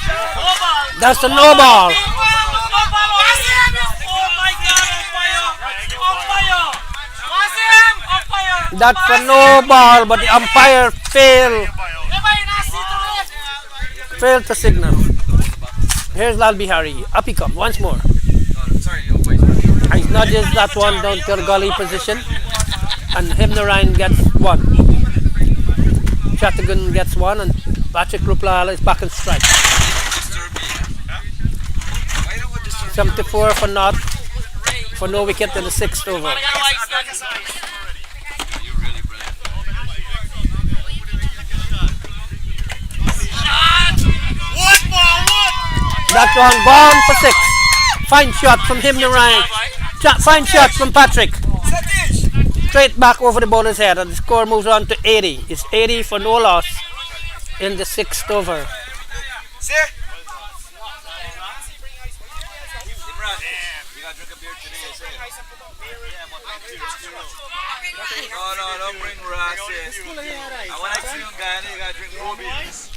Speaker 1: That's a no ball. That's a no ball, but the umpire failed to signal. Here's Lal Bihari. Up he comes once more. He nudges that one down to the gully position, and Hemnarine gets one. Chatterton gets one, and Patrick Ruplal is back in strike. 74 for naught, for no wicket in the 6th over. That one gone for 6. Fine shot from Hemnarine. Fine shot from Patrick. Straight back over the bowler's head, and the score moves on to 80. It's 80 for no loss in the 6th over.
Speaker 2: No, don't bring rashes. I want to see you guys, you gotta drink rubies.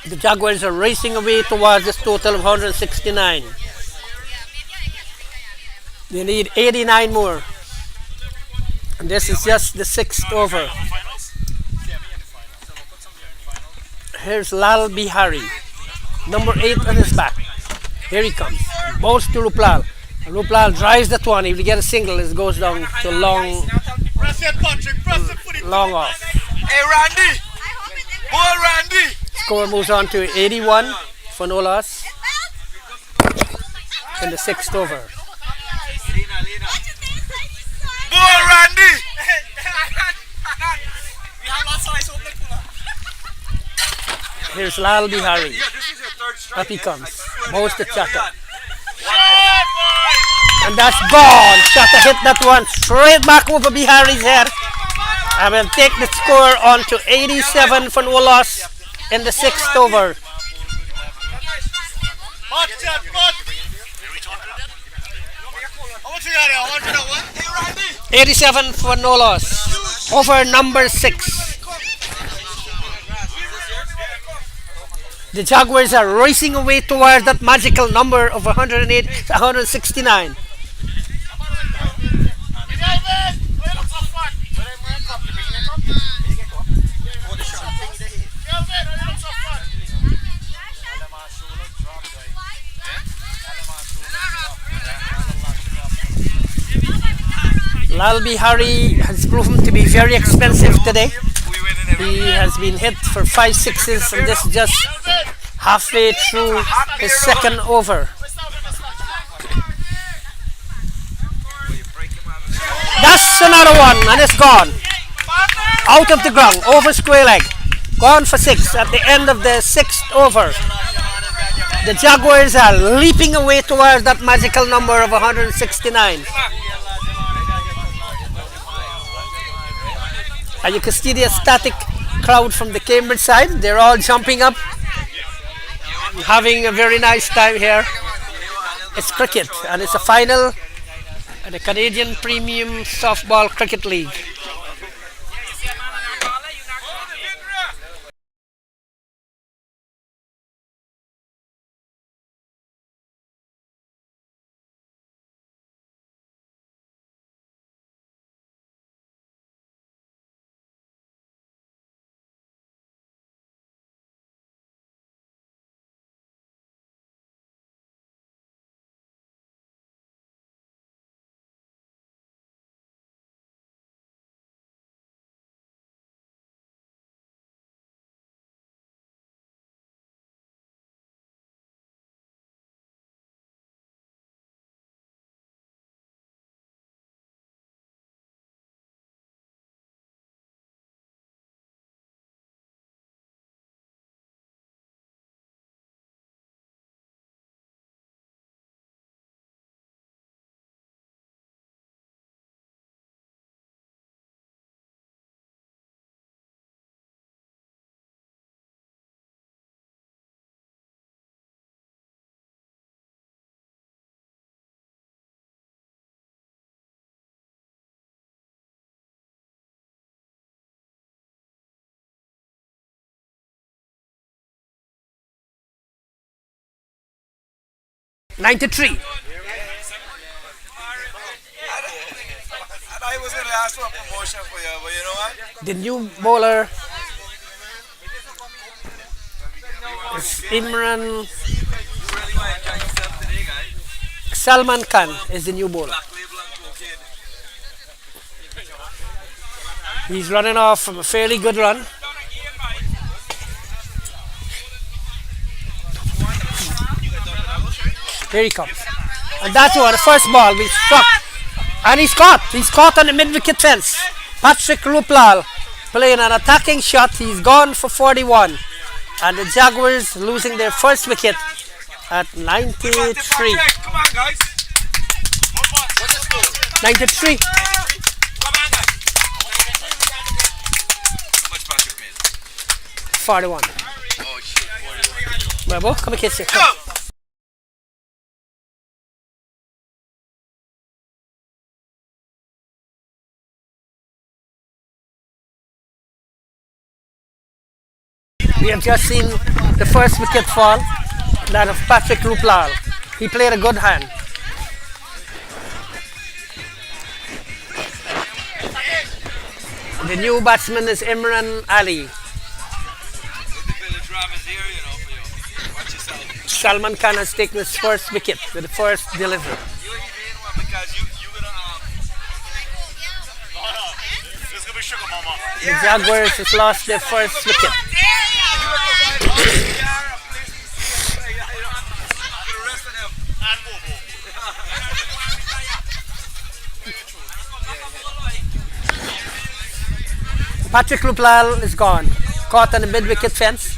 Speaker 1: The Jaguars are racing away towards this total of 169. They need 89 more. And this is just the 6th over. Here's Lal Bihari, number 8 on his back. Here he comes. Bowls to Ruplal. Ruplal drives that one. If he get a single, it goes down to long off.
Speaker 2: Hey Randy! Ball Randy!
Speaker 1: Score moves on to 81 for no loss in the 6th over.
Speaker 2: Ball Randy!
Speaker 1: Here's Lal Bihari. Up he comes. Most the Chatter. And that's gone. Chatter hit that one straight back over Bihari's head. I will take the score on to 87 for no loss in the 6th over. 87 for no loss. Over number 6. The Jaguars are racing away towards that magical number of 169. Lal Bihari has proven to be very expensive today. He has been hit for 5 sixes, and this is just halfway through his 2nd over. That's another one, and it's gone. Out of the ground, over square leg. Gone for 6 at the end of the 6th over. The Jaguars are leaping away towards that magical number of 169. And you can see the ecstatic crowd from the Cambridge side. They're all jumping up, having a very nice time here. It's cricket, and it's a final at the Canadian Premium Softball Cricket League. 93.
Speaker 2: And I was going to ask for a promotion for you, but you know what?
Speaker 1: The new bowler is Imran
Speaker 2: You really want to enjoy yourself today, guys.
Speaker 1: Salman Khan is the new bowler.
Speaker 2: Black label and cocaine.
Speaker 1: He's running off from a fairly good run. Here he comes. And that's what the first ball we struck. And he's caught. He's caught on the mid-wicket fence. Patrick Ruplal playing an attacking shot. He's gone for 41. And the Jaguars losing their first wicket at 93.
Speaker 2: Come on, guys.
Speaker 1: 93.
Speaker 2: How much Patrick made?
Speaker 1: 41.
Speaker 2: Oh, shit. 41.
Speaker 1: Bravo, come and kiss you.
Speaker 2: Go!
Speaker 1: We have just seen the first wicket fall, that of Patrick Ruplal. He played a good hand. The new batsman is Imran Ali. Salman Khan has taken his first wicket with the first delivery. The Jaguars has lost their first wicket. Patrick Ruplal is gone, caught on the mid-wicket fence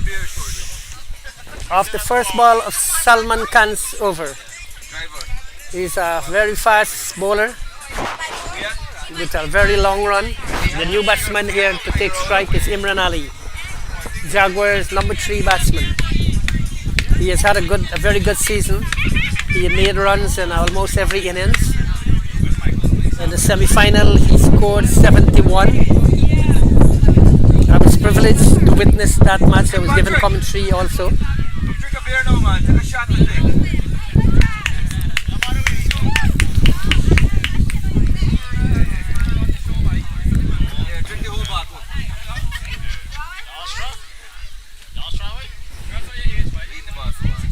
Speaker 1: off the first ball of Salman Khan's over. He's a very fast bowler with a very long run. The new batsman here to take strike is Imran Ali, Jaguars number 3 batsman. He has had a very good season. He made runs in almost every innings. In the semi-final, he scored 71. I was privileged to witness that match. I was given commentary also.
Speaker 2: Drink a beer now, man. Take a shot and take. Yeah, drink the whole bottle. Lean the bottle, man.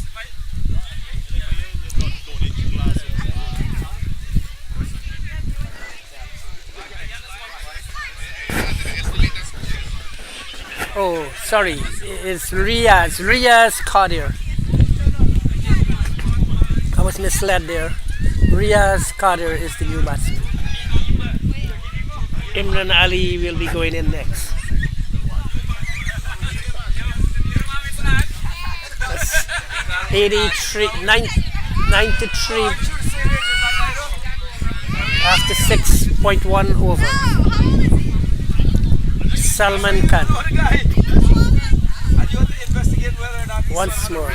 Speaker 1: Oh, sorry, it's Riaz Qadir. I was misled there. Riaz Qadir is the new batsman. Imran Ali will be going in next. That's 93 after 6.1 overs. Salman Khan. Once more.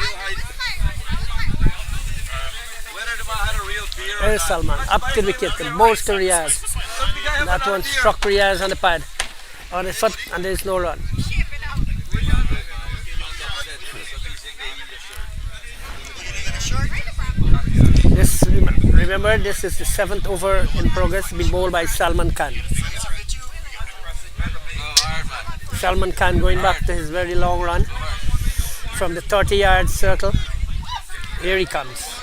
Speaker 1: There's Salman. Up to the wicket. The bowls to Riaz. That one struck Riaz on the pad. On his foot, and there's no run. Remember, this is the 7th over in progress, being bowled by Salman Khan. Salman Khan going back to his very long run from the 30-yard circle. Here he comes.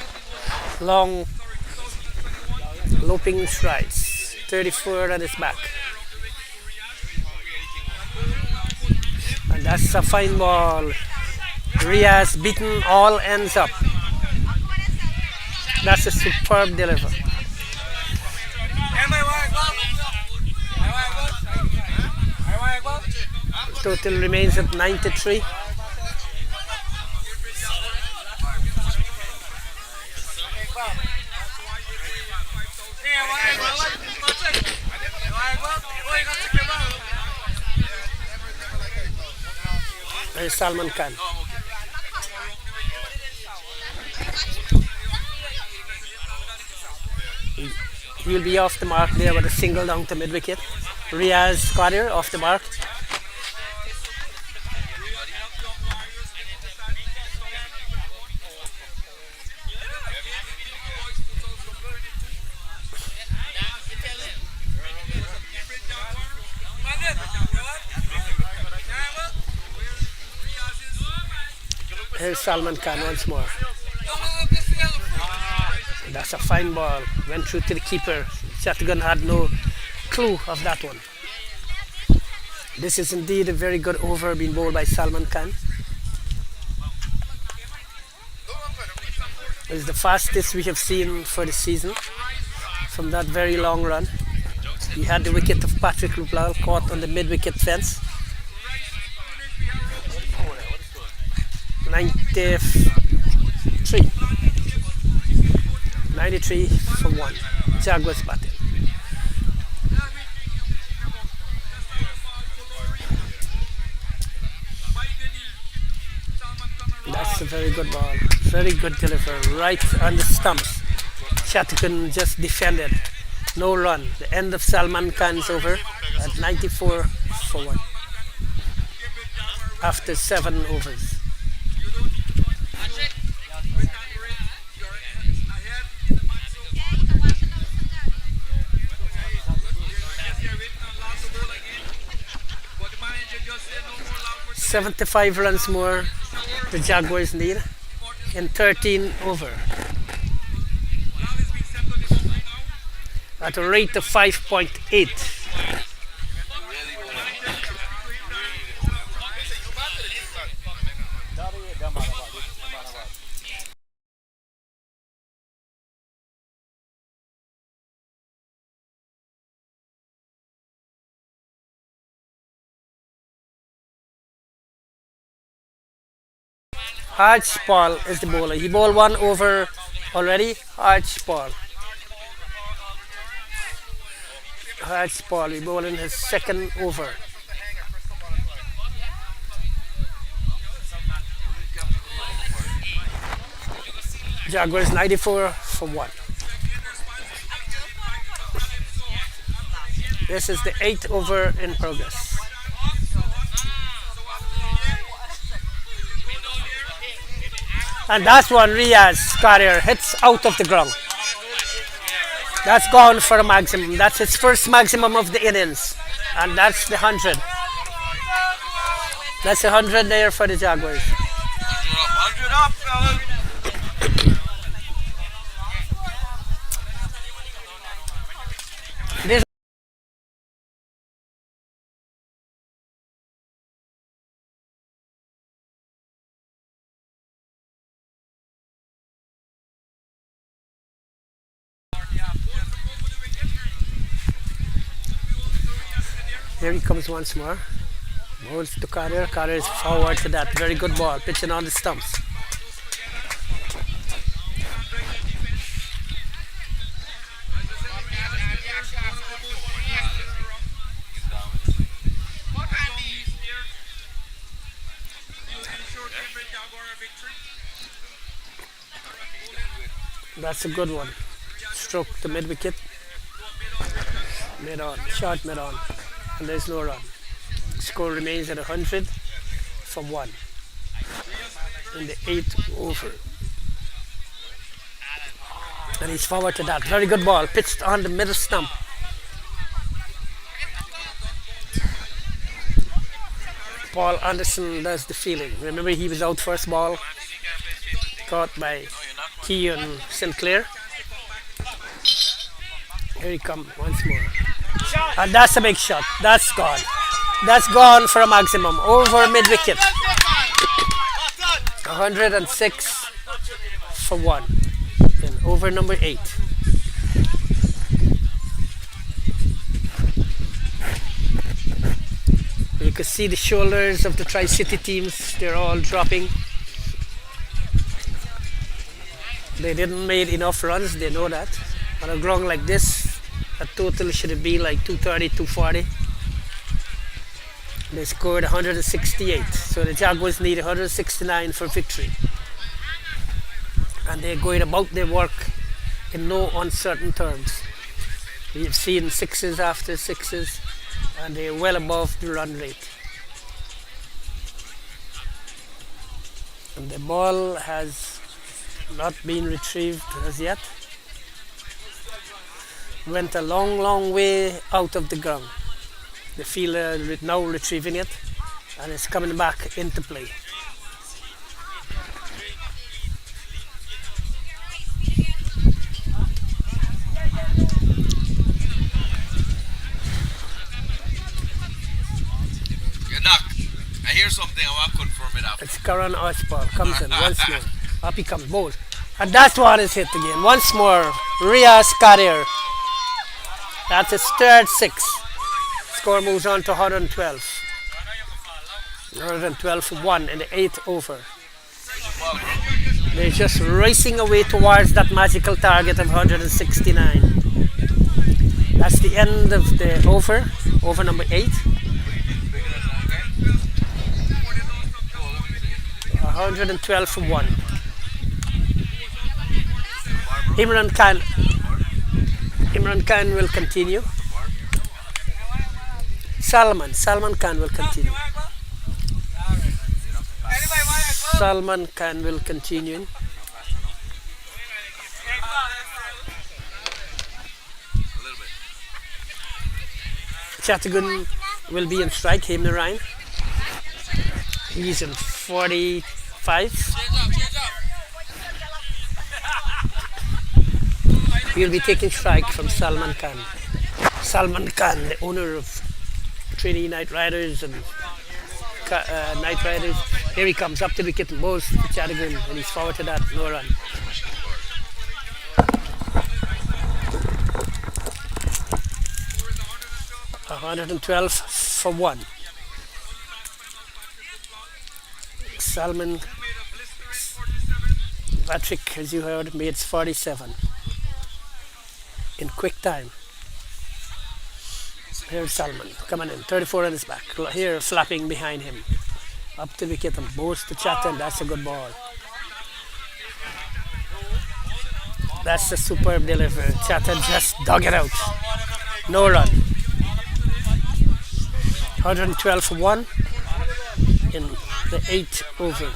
Speaker 1: Long, loping strides. 34 on his back. And that's a fine ball. Riaz beaten all ends up. That's a superb delivery. Total remains at 93. There's Salman Khan. He will be off the mark there with a single down to mid-wicket. Riaz Qadir off the mark. Here's Salman Khan once more. That's a fine ball. Went through to the keeper. Chatterton had no clue of that one. This is indeed a very good over being bowled by Salman Khan. It's the fastest we have seen for the season from that very long run. He had the wicket of Patrick Lupal caught on the mid-wicket fence. 93. 93 for 1. Jaguars batting. That's a very good ball. Very good delivery. Right on the stumps. Chatterton just defended. No run. The end of Salman Khan's over at 94 for 1. After 7 overs. "75 runs more the Jaguars need in 13 over at a rate of 5.8. Archibald is the bowler. He bowled 1 over already. Archibald. He bowled in his 2nd over. Jaguars 94 for 1. This is the 8th over in progress. And that's one Riaz's career hits out of the ground. That's gone for a maximum. That's his first maximum of the innings. And that's the 100. That's 100 there for the Jaguars.
Speaker 2: 100 up, fellas.
Speaker 1: This Here he comes once more. Bowls to Carter. Carter is forward to that. Very good ball. Pitching on the stumps. That's a good one. Stroke the mid wicket. Mid on. Short mid on. And there's no run. Score remains at 100 for 1 in the 8th over. And he's forward to that. Very good ball. Pitched on the middle stump. Paul Anderson does the fielding. Remember, he was out first ball. Caught by Keon Sinclair. Here he comes once more. And that's a big shot. That's gone. That's gone for a maximum. Over mid-wicket. 106 for 1. In over number 8. You can see the shoulders of the Tricity teams. They're all dropping. They didn't make enough runs. They know that. On a ground like this, a total should be like 230, 240. They scored 168. So the Jaguars need 169 for victory. And they're going about their work in no uncertain terms. We've seen 6s after 6s, and they're well above the run rate. And the ball has not been retrieved as yet. Went a long way out of the ground. The fielder now retrieving it, and it's coming back into play.
Speaker 2: You're knock. I hear something. I want to confirm it after.
Speaker 1: It's Karan Archibald comes in once more. Up he comes, both. And that one is hit again. Once more, Riaz Kadir. That's his third six. Score moves on to 112. 112 for 1 in the 8th over. They're just racing away towards that magical target of 169. That's the end of the over number 8. 112 for 1. Imran Khan will continue. Salman Khan will continue. Salman Khan will continue. Chattagun will be in strike, Hemna Ryan. He's in 45. He'll be taking strike from Salman Khan. Salman Khan, the owner of Trinity Night Riders and Night Riders. Here he comes up to the wicket and bows to Chattagun, and he's forward to that, no run. A 112 for 1. Salman Patrick, as you heard, made 47 in quick time. Here's Salman coming in, 34 on his back. Here, flapping behind him. Up to the wicket and bows to Chatta, and that's a good ball. That's a superb delivery. Chatta just dug it out. No run. 112 for 1 in the 8th over.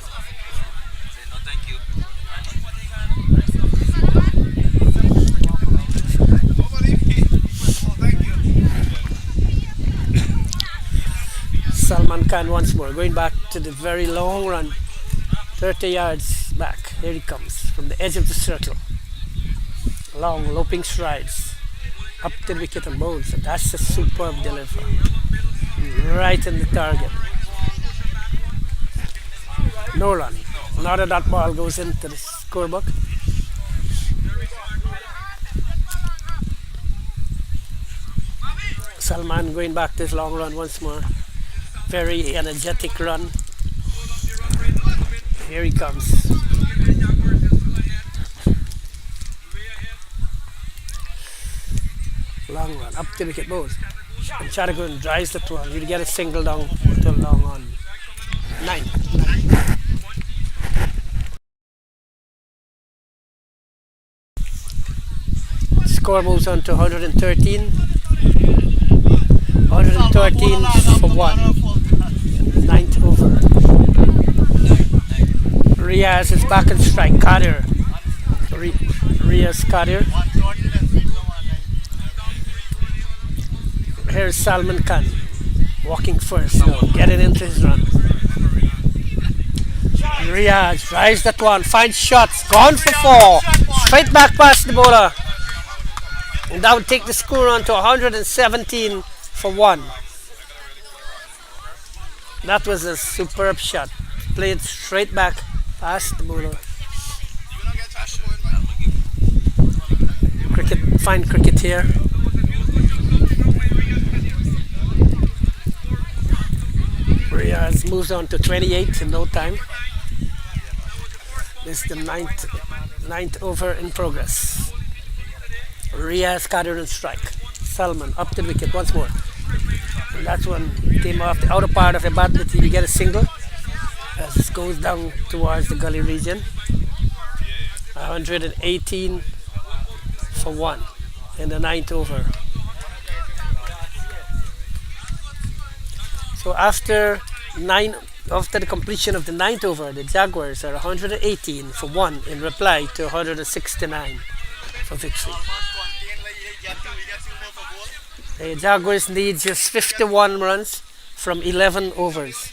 Speaker 1: Salman Khan once more, going back to the very long run, 30 yards back. Here he comes from the edge of the circle. Long loping strides up to the wicket and bowls. And that's a superb delivery, right in the target. No run. Not that that ball goes into the scorebook. Salman going back to his long run once more. Very energetic run. Here he comes. Long run, up to wicket bows. And Chattagun drives that one. You'll get a single down to long on 9. Score moves on to 113. 113 for 1. 9th over. Riaz is back in strike. Kadir. Riaz Kadir. Here's Salman Khan walking first now, getting into his run. Riaz drives that one, finds shots, gone for 4. Straight back past the bowler. And that would take the score on to 117 for 1. That was a superb shot. Played straight back past the bowler. Fine cricket here. Riaz moves on to 28 in no time. This is the ninth over in progress. Riaz Kadir in strike. Salman up to the wicket once more. And that one came off the outer part of the bat, but he get a single as it goes down towards the gully region. 118 for 1 in the 9th over. So after the completion of the 9th over, the Jaguars are 118 for 1 in reply to 169 for victory. The Jaguars need just 51 runs from 11 overs.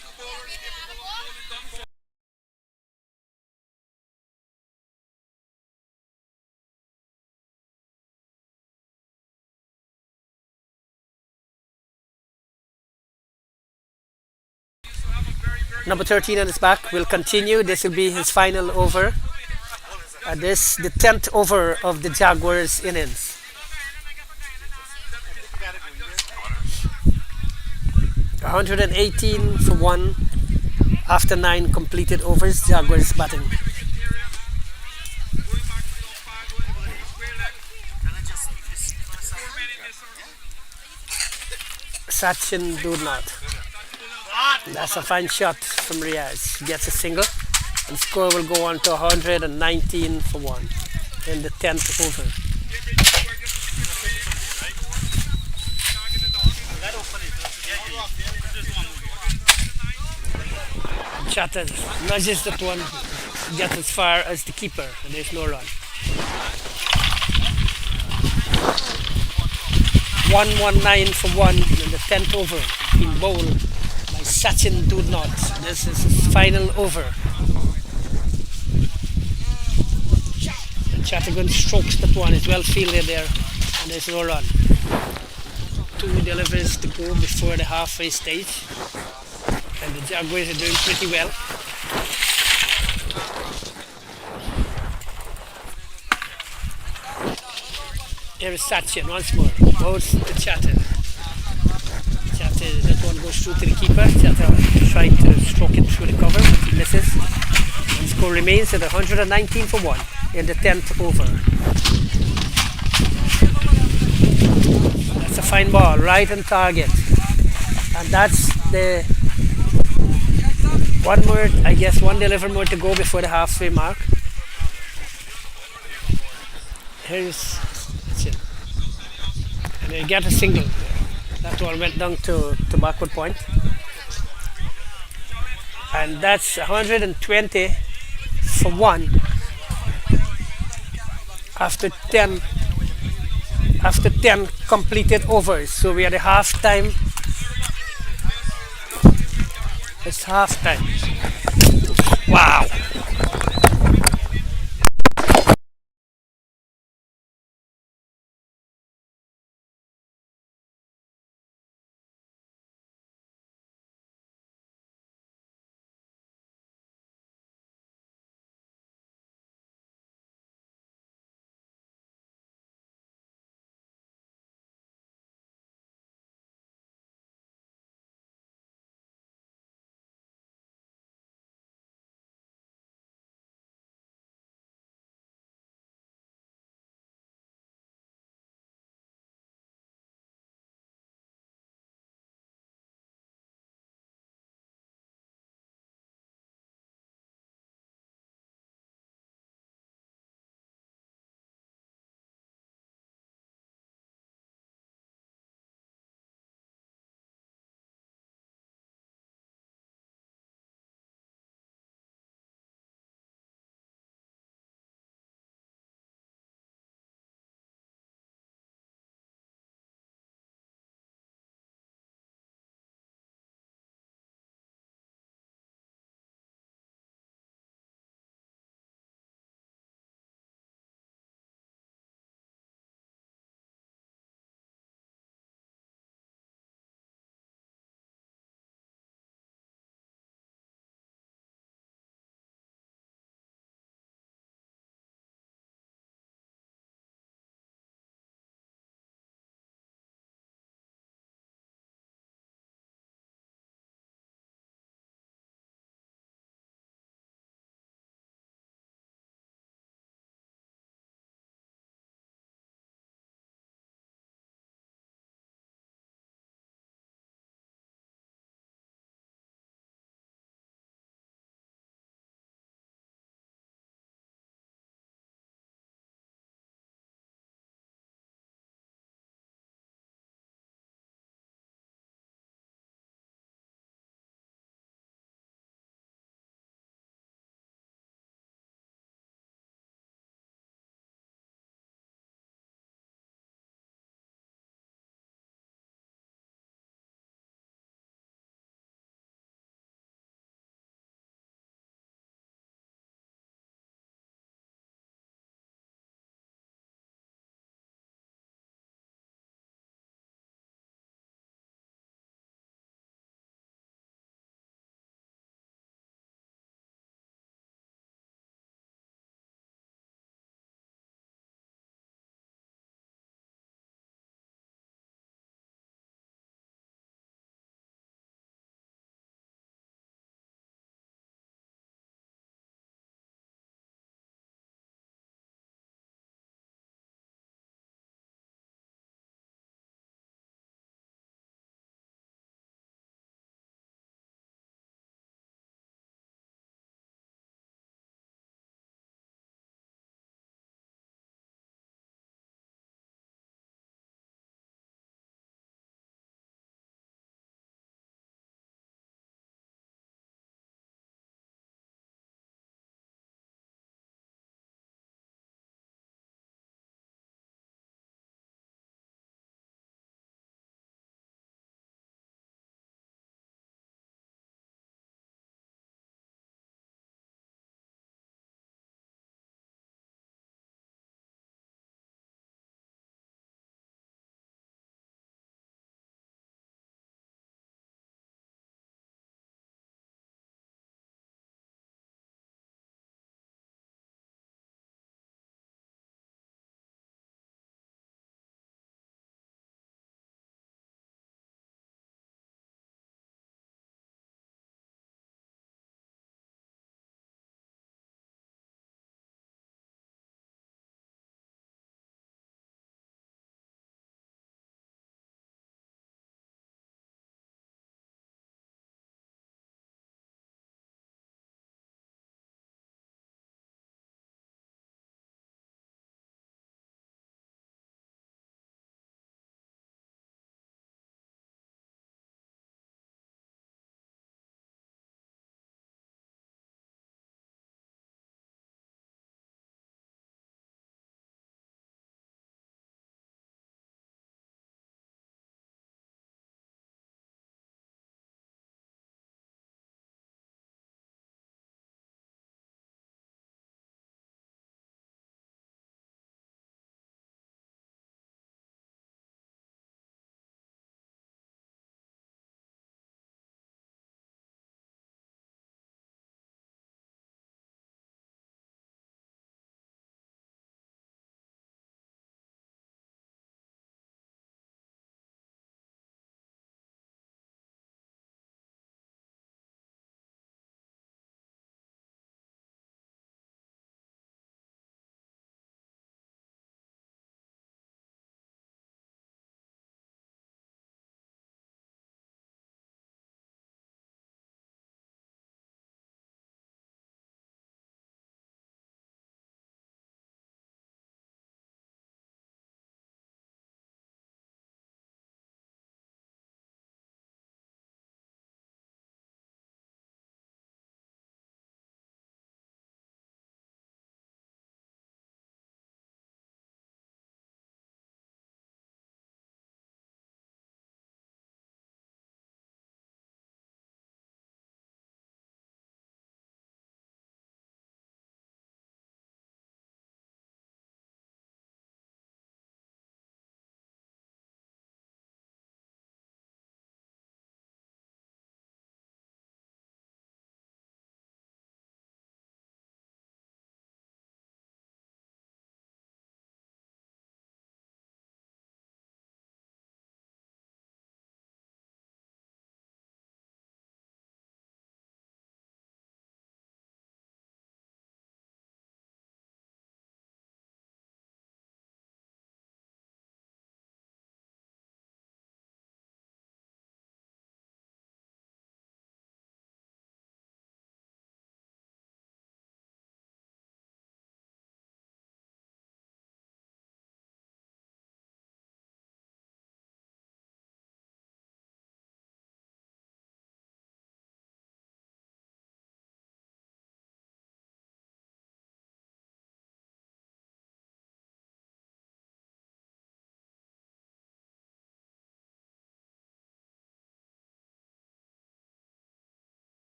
Speaker 1: Number 13 on his back will continue. This will be his final over. This the 10th over of the Jaguars innings. 118 for one after 9 completed overs. Jaguars batting. Sachin do not. That's a fine shot from Riaz. Gets a single. And score will go on to 119 for 1 in the 10th over. Chatter nudges that one, gets as far as the keeper, and there's no run. 119 for 1 in the 10th over, in bowl by Sachin Dudnot. This is his final over. Chattergun strokes that one, is well fielded there, and there's no run. 2 delivers to go before the halfway stage, and the Jaguars are doing pretty well. Here is Sachin once more, goes to Chatter. Chatter, that one goes through to the keeper. Chatter trying to stroke it through the cover, but he misses. And the score remains at 119 for 1 in the 10th over. That's a fine ball, right on target. And that's the one more, I guess, one deliver more to go before the halfway mark. Here's Sachin. And they get a single. That one went down to backward point. And that's 120 for 1 after 10 completed overs. So we are at half time. It's half time. Wow.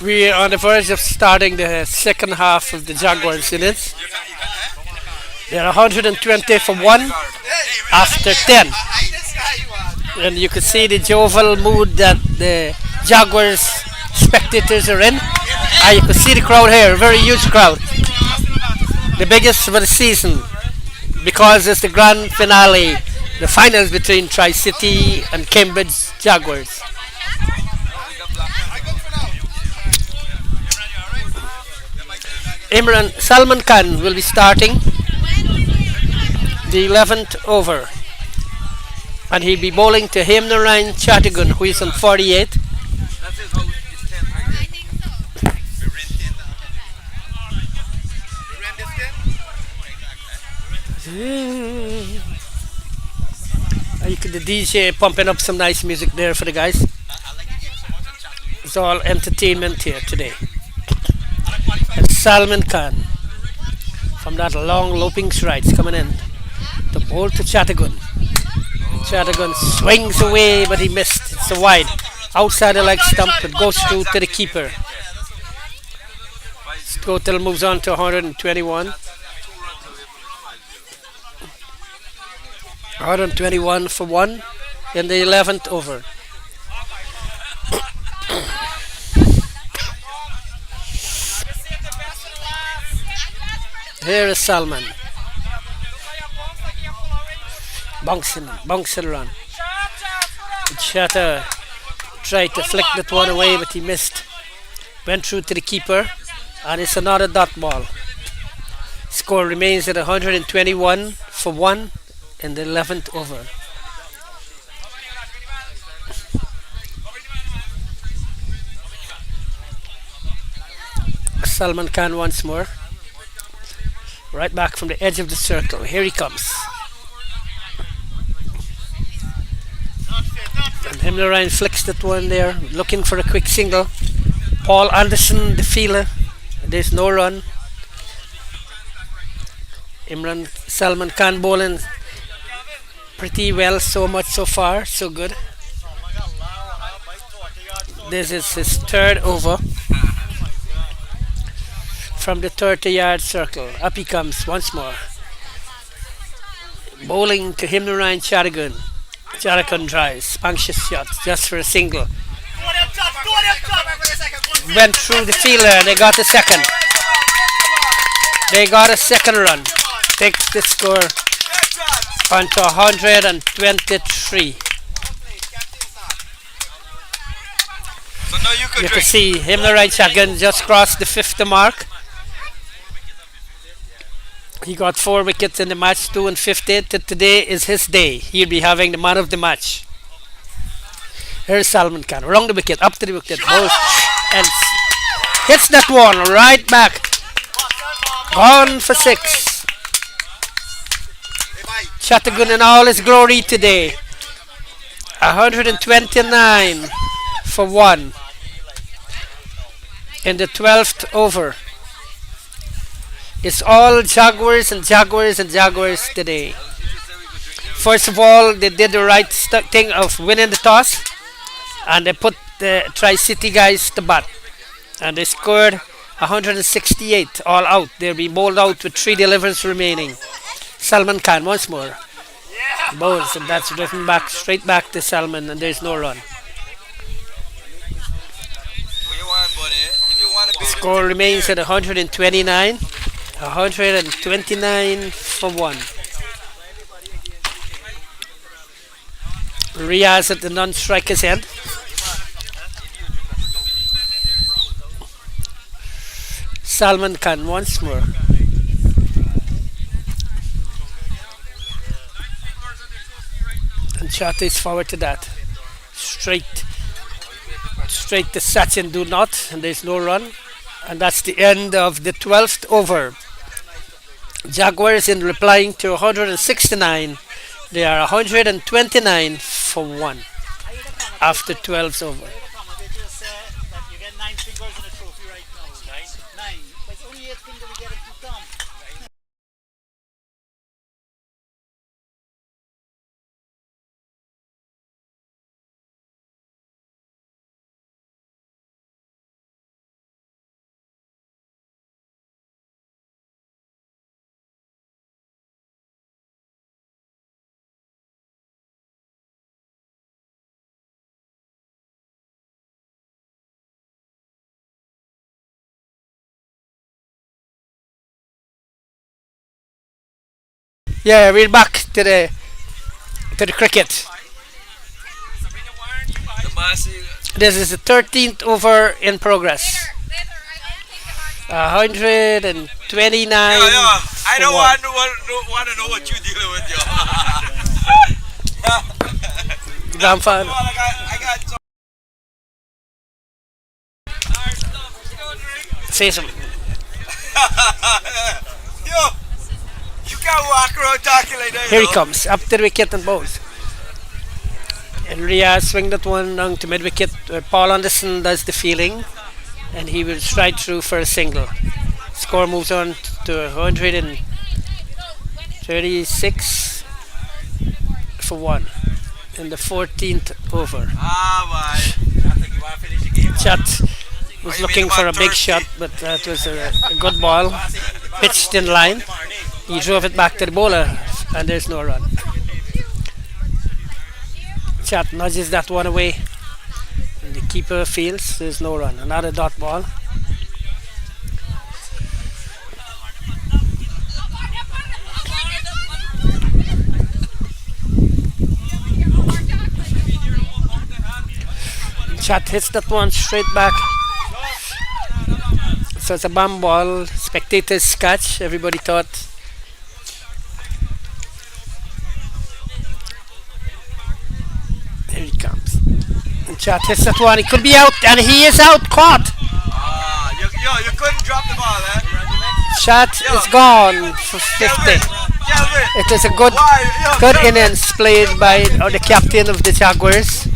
Speaker 1: We are on the verge of starting the second half of the Jaguars innings. They're 120 for 1 after 10. And you can see the jovial mood that the Jaguars spectators are in. And you can see the crowd here, a very huge crowd. The biggest for the season because it's the grand finale, the finals between Tricity and Cambridge Jaguars. Imran Salman Khan will be starting the 11th over, and he'll be bowling to Hemnarine Chattergun, who is on 48. The DJ pumping up some nice music there for the guys. It's all entertainment here today. And Salman Khan from that long loping strides coming in. The ball to Chattergun. Chattergun swings away, but he missed. It's a wide. Outside the leg stump, it goes through to the keeper. Total moves on to 121. 121 for 1 in the 11th over. Here is Salman. Bouncing run. Chatter tried to flick that one away, but he missed. Went through to the keeper, and it's another dot ball. Score remains at 121 for 1 in the 11th over. Salman Khan once more. Right back from the edge of the circle. Here he comes. And Hemnarine flicks that one there, looking for a quick single. Paul Anderson, the fielder. There's no run. Imran Salman Khan bowling pretty well, so much so far, so good. This is his third over from the 30-yard circle. Up he comes once more. Bowling to Hemnarine Chattergun. Chattergun drives, anxious shot, just for a single. Went through the fielder and they got a second. They got a second run. Takes the score onto 123.
Speaker 2: So now you
Speaker 1: You can see Hemnarine Chattergun just crossed the 50 mark. He got 4 wickets in the match, 2 and 50. Today is his day. He'll be having the man of the match. Here's Salman Khan. Around the wicket, up to the wicket. Bowls and hits that one right back. Gone for 6. Chattergun in all his glory today. 129 for 1 in the 12th over. It's all Jaguars and Jaguars and Jaguars today. First of all, they did the right thing of winning the toss, and they put the Tricity guys to bat, and they scored 168 all out. They'll be bowled out with 3 deliveries remaining. Salman Khan once more bowls, and that's driven back straight back to Salman, and there's no run. Score remains at 129. 129 for 1. Riaz at the non-striker's end. Salman Khan once more. And Chata is forward to that. Straight to Sachin, do not, and there's no run. And that's the end of the 12th over. Jaguars in replying to 169. They are 129 for 1 after 12's over. Yeah, we're back to the cricket.
Speaker 2: The massive.
Speaker 1: This is the 13th over in progress. 129
Speaker 2: Yeah, yeah. I
Speaker 1: for
Speaker 2: don't
Speaker 1: one.
Speaker 2: want to know what you're dealing with, yo.
Speaker 1: Grandfather.
Speaker 2: I got some.
Speaker 1: Say some.
Speaker 2: Yo, you can't walk around talking like that,
Speaker 1: Here
Speaker 2: you
Speaker 1: he
Speaker 2: know.
Speaker 1: comes, up to the wicket and bows. And Ria swing that one down to mid wicket where Paul Anderson does the fielding and he will stride through for a single. Score moves on to 136 for one in the 14th over.
Speaker 2: Ah, boy. I think you want to finish the game.
Speaker 1: Chat was
Speaker 2: you
Speaker 1: looking
Speaker 2: mean
Speaker 1: for a
Speaker 2: about
Speaker 1: big
Speaker 2: 30?
Speaker 1: shot, but it was a good ball. Pitched in line. He drove it back to the bowler, and there's no run. Chat nudges that one away. And the keeper feels there's no run. Another dot ball. Chat hits that one straight back. So it's a bomb ball. Spectators catch. Everybody thought. Here he comes. And Chat hits that one. He could be out, and he is out. Caught.
Speaker 2: Ah, you couldn't drop the ball, eh?
Speaker 1: Chat is gone for 50.
Speaker 2: Kelvin,
Speaker 1: It is a good, good innings played by the captain of the Jaguars.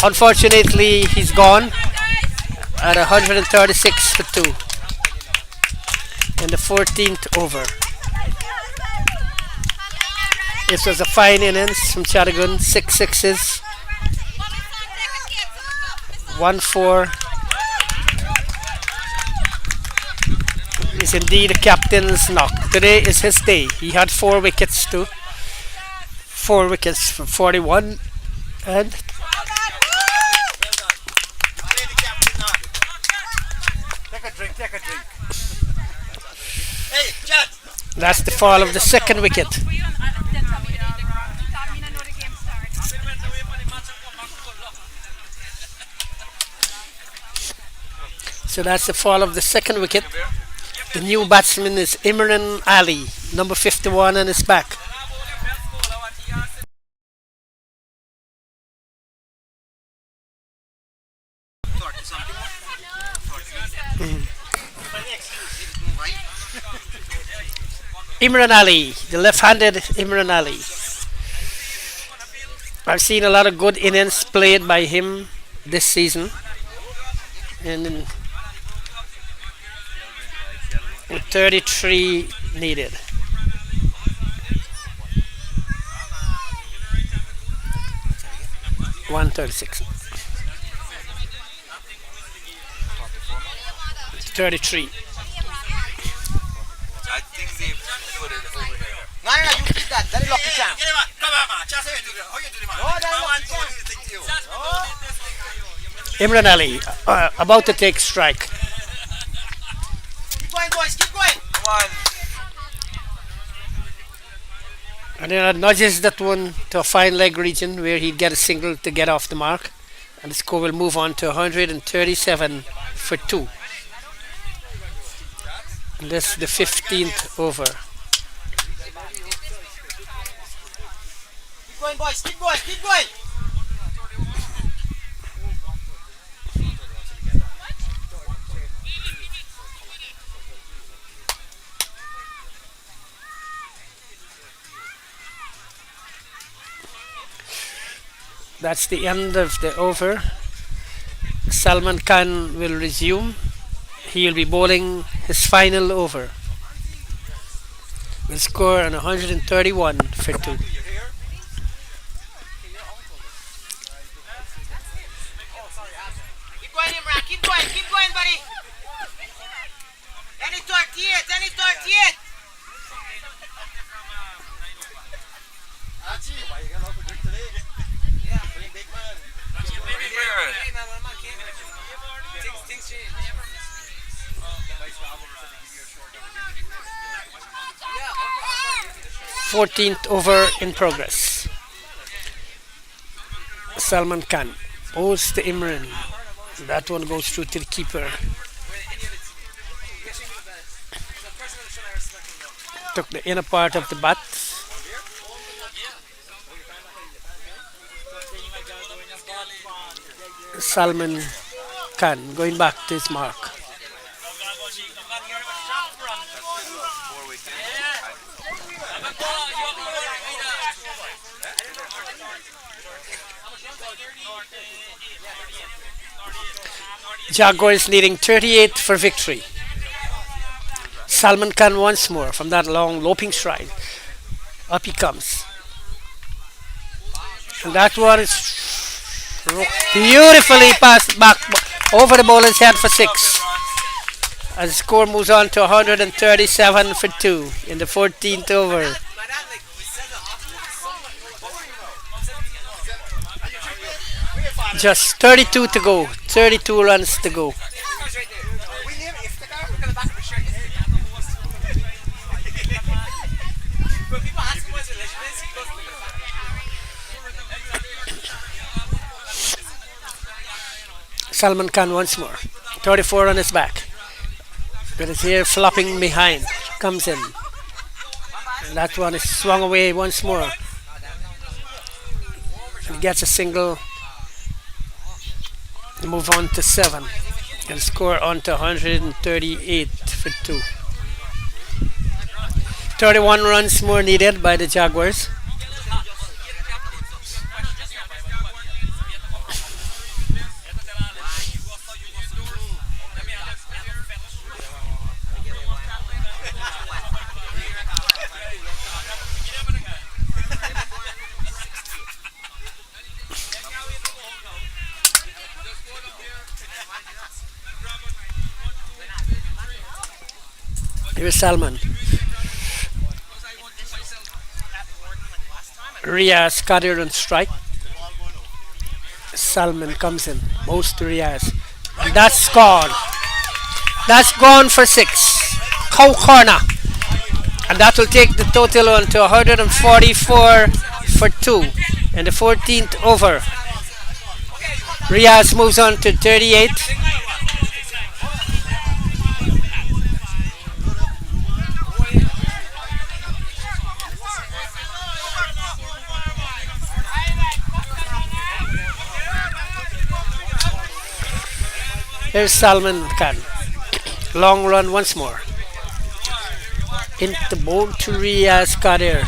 Speaker 1: Unfortunately, he's gone at 136 for 2 in the 14th over. This was a fine innings from Charagun. 6 sixes, 1-4. Is indeed a captain's knock. Today is his day. He had 4 wickets too. 4 wickets for 41 and
Speaker 3: Take a drink.
Speaker 2: Hey, Chad.
Speaker 1: that's the fall of the second wicket. So that's the fall of the second wicket. The new batsman is Imran Ali, number 51 on his back. Imran Ali, the left-handed Imran Ali. I've seen a lot of good innings played by him this season. And with 33 needed. One 36. 33.
Speaker 2: I think they put it over here.
Speaker 3: No, you keep that. That is lucky champ.
Speaker 2: Come on, man. Chad, how you do that? How you do the man?
Speaker 1: Imran Ali about to take strike.
Speaker 3: Keep going, boys. Keep going.
Speaker 2: Come on.
Speaker 1: And then nudges that one to a fine leg region where he'd get a single to get off the mark. And the score will move on to 137 for 2. And this is the 15th over.
Speaker 3: Keep going, boys. Keep going. Keep going.
Speaker 1: That's the end of the over. Salman Khan will resume. He will be bowling his final over. Will score on 131 for 2.
Speaker 3: Keep going, Imran. Keep going. Keep going, buddy. Any 38. Any 38.
Speaker 1: 14th over in progress. Salman Khan bowls to Imran. That one goes through to the keeper. Took the inner part of the bat. Salman Khan going back to his mark. Jaguars needing 38 for victory. Salman Khan once more from that long loping stride. Up he comes. And that one is beautifully passed back over the bowler's head for 6. As the score moves on to 137 for 2 in the 14th over. Just 32 to go. 32 runs to go. Salman Khan once more. 34 on his back. With his hair flopping behind. Comes in. And that one is swung away once more. And gets a single. Move on to 7. And score on to 138 for 2. 31 runs more needed by the Jaguars. Here's Salman. Riaz Kadir on strike. Salman comes in. Bows to Riaz. And that's gone. That's gone for 6. Cow corner. And that will take the total on to 144 for 2 in the 14th over. Riaz moves on to 38. Here's Salman Khan. Long run once more. Into bowl to Riaz Kadir.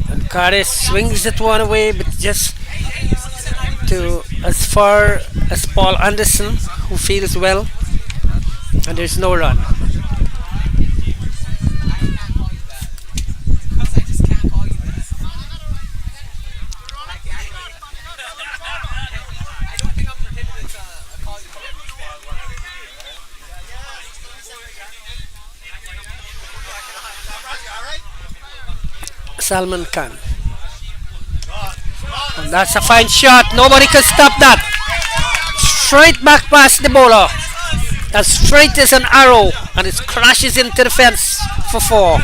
Speaker 1: And Kadir swings that one away, but just to as far as Paul Anderson, who feels well. And there's no run. Salman Khan. And that's a fine shot. Nobody can stop that. Straight back past the bowler. As straight as an arrow. And it crashes into the fence for 4.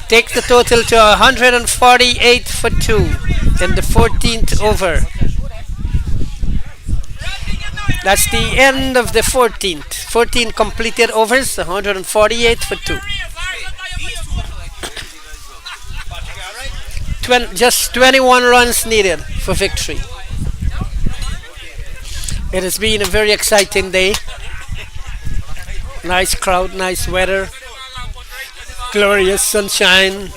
Speaker 1: Takes the total to 148 for 2 in the 14th over. That's the end of the 14th. 14 completed overs. 148 for 2. Just 21 runs needed for victory. It has been a very exciting day. Nice crowd, nice weather, glorious sunshine.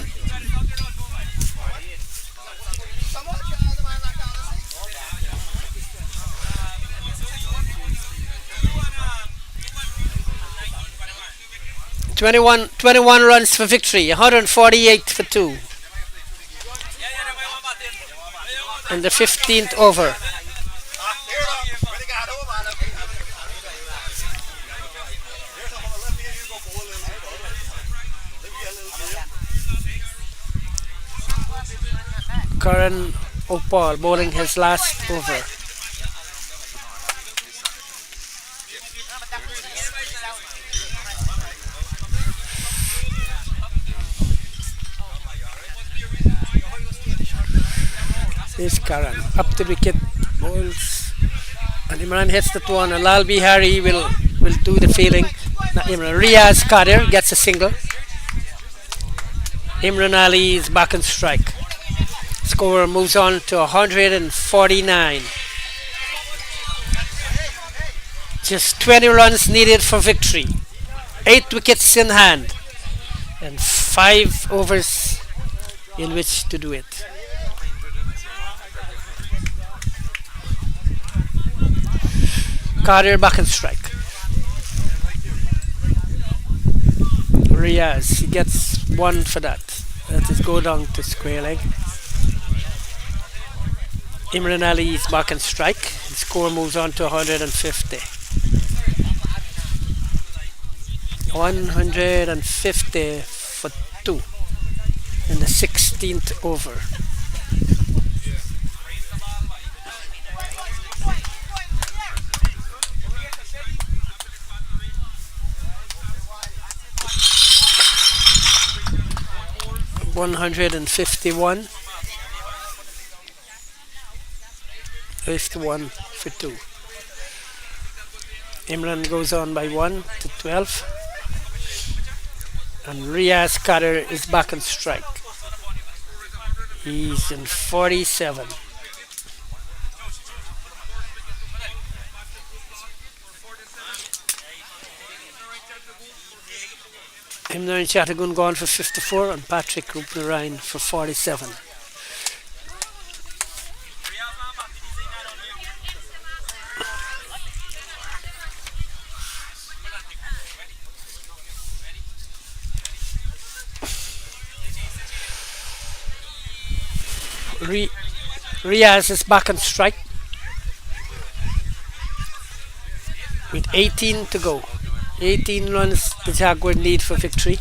Speaker 1: Twenty-one runs for victory, 148 for 2. In the 15th over. Karan Opal bowling his last over. Here's Karan. Up the wicket. Bowls. And Imran hits that one. And Lal Bihari will do the fielding. Now Imran. Riaz Kadir gets a single. Imran Ali is back on strike. Score moves on to 149. Just 20 runs needed for victory. 8 wickets in hand. And 5 overs in which to do it. Carter back and strike. Riaz, he gets 1 for that. That is go down to square leg. Imran Ali is back and strike. The score moves on to 150. 150 for 2 in the 16th over. $151 51 for 2. Imran goes on by 1 to 12. And Riaz Kader is back on strike. He's in 47. Imran Chattagun gone for 54 and Patrick Rupnarayan for 47. Riaz is back on strike with 18 to go. 18 runs the Jaguars need for victory.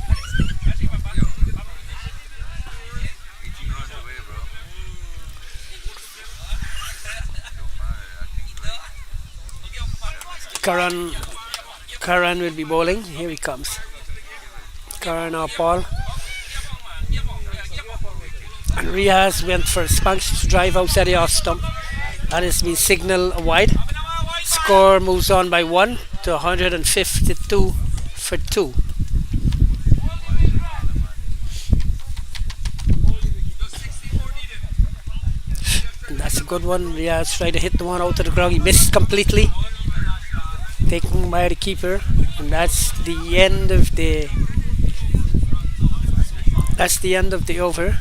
Speaker 1: Karan will be bowling. Here he comes. Karan or Paul. And Riaz went for a sponge drive outside the off stump. And it's been signalled wide. Score moves on by 1 to 152 for 2. And that's a good one. Riaz tried to hit the one out of the ground. He missed completely. Taken by the keeper. And that's the end of the over.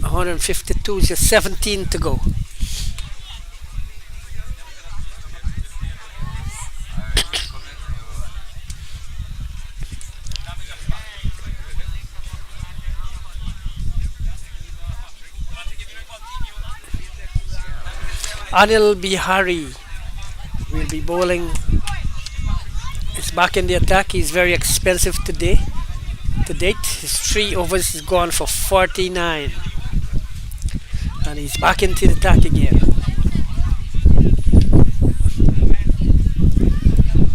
Speaker 1: 152, just 17 to go. Anil Bihari will be bowling. He's back in the attack. He's very expensive today. To date, his 3 overs is gone for 49. And he's back into the attack again.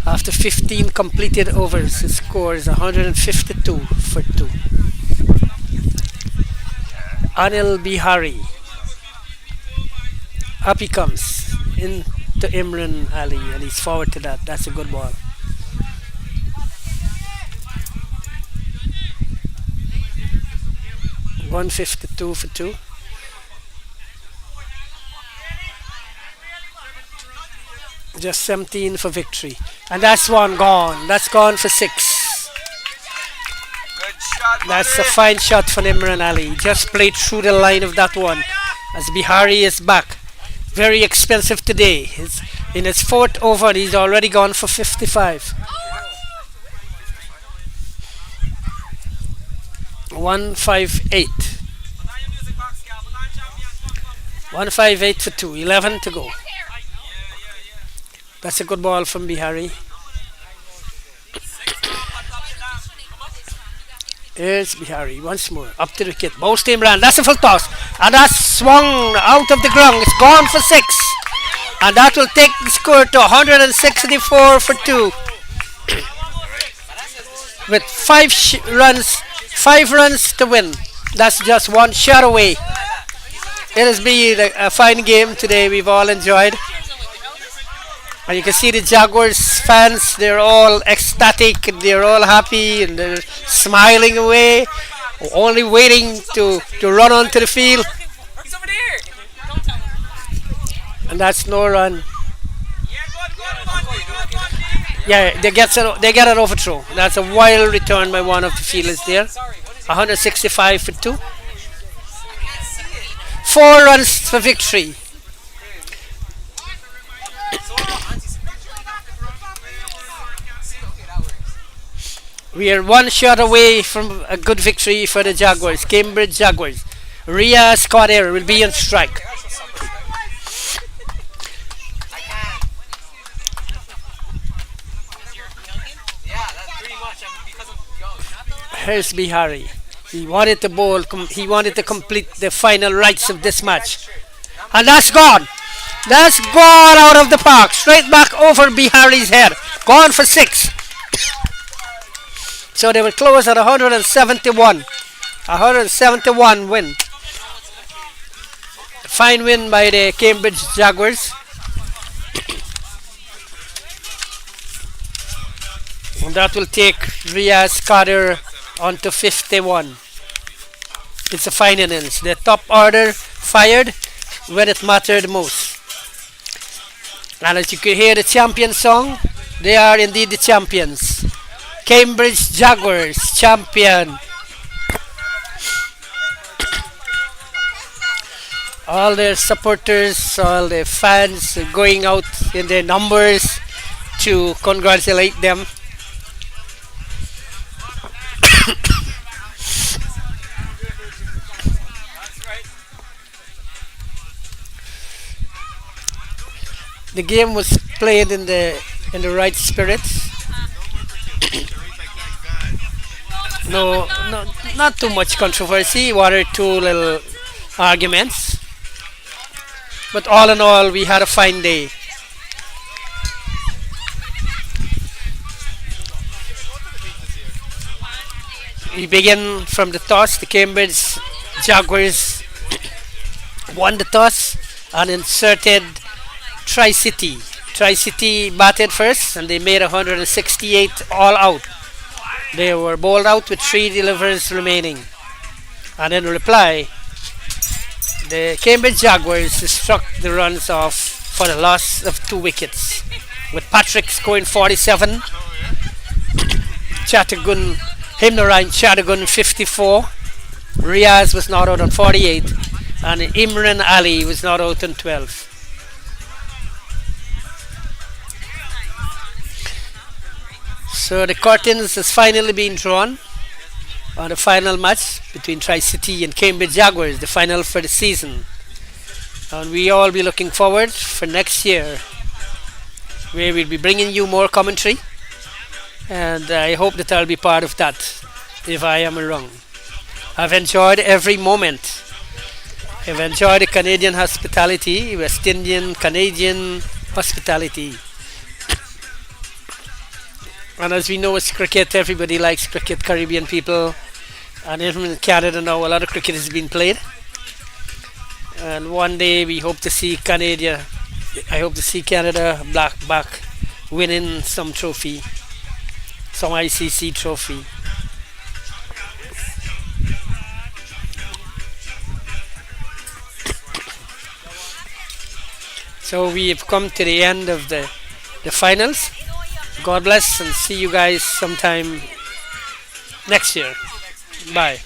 Speaker 1: After 15 completed overs, his score is 152 for 2. Anil Bihari. Up he comes into Imran Ali, and he's forward to that. That's a good ball. $152 for 2. Just 17 for victory. And that's one gone. That's gone for 6.
Speaker 2: Good shot,
Speaker 1: That's a fine shot from Imran Ali. Just played through the line of that one. As Bihari is back. Very expensive today. He's in his 4th over and he's already gone for 55. 158. 158 for 2. 11 to go. That's a good ball from Bihari. Here's Bihari once more. Up to the wicket. Bows to Imran. That's a full toss. And that's swung out of the ground. It's gone for 6. And that will take the score to 164 for 2. With 5 runs to win. That's just one shot away. It has been a fine game today. We've all enjoyed. And you can see the Jaguars fans, they're all ecstatic and they're all happy and they're smiling away, only waiting to run onto the field. And that's no run. Yeah, they get an overthrow. That's a wild return by one of the fielders there. 165 for 2. 4 runs for victory. We are one shot away from a good victory for the Jaguars, Cambridge Jaguars. Ria Squatter will be on strike. Here's Bihari. He wanted the ball. He wanted to complete the final rites of this match, and that's gone. That's gone out of the park. Straight back over Bihari's head. Gone for 6. So they will close at 171. 171 win. Fine win by the Cambridge Jaguars. And that will take Riaz Carter on to 51. It's a fine innings. The top order fired when it mattered most. And as you can hear the champion song, they are indeed the champions. Cambridge Jaguars champion. All their supporters, all the fans are going out in their numbers to congratulate them. The game was played in the right spirit. No, not too much controversy. One or two little arguments, but all in all, we had a fine day. We begin from the toss. The Cambridge Jaguars won the toss and inserted Tricity. Tricity batted first and they made 168 all out. They were bowled out with 3 delivers remaining. And in reply, the Cambridge Jaguars struck the runs off for the loss of 2 wickets. With Patrick scoring 47, Chattagun, Himnarayan Chattagun 54, Riaz was not out on 48, and Imran Ali was not out on 12. So the curtains has finally been drawn on the final match between Tricity and Cambridge Jaguars, the final for the season. And we all be looking forward for next year, where we'll be bringing you more commentary. And I hope that I'll be part of that, if I am wrong. I've enjoyed every moment. I've enjoyed the Canadian hospitality, West Indian, Canadian hospitality. And as we know, it's cricket. Everybody likes cricket, Caribbean people. And even in Canada now, a lot of cricket is being played. And one day we hope to see Canada. I hope to see Canada back winning some trophy, some ICC trophy. So we have come to the end of the finals. God bless and see you guys sometime next year. Bye.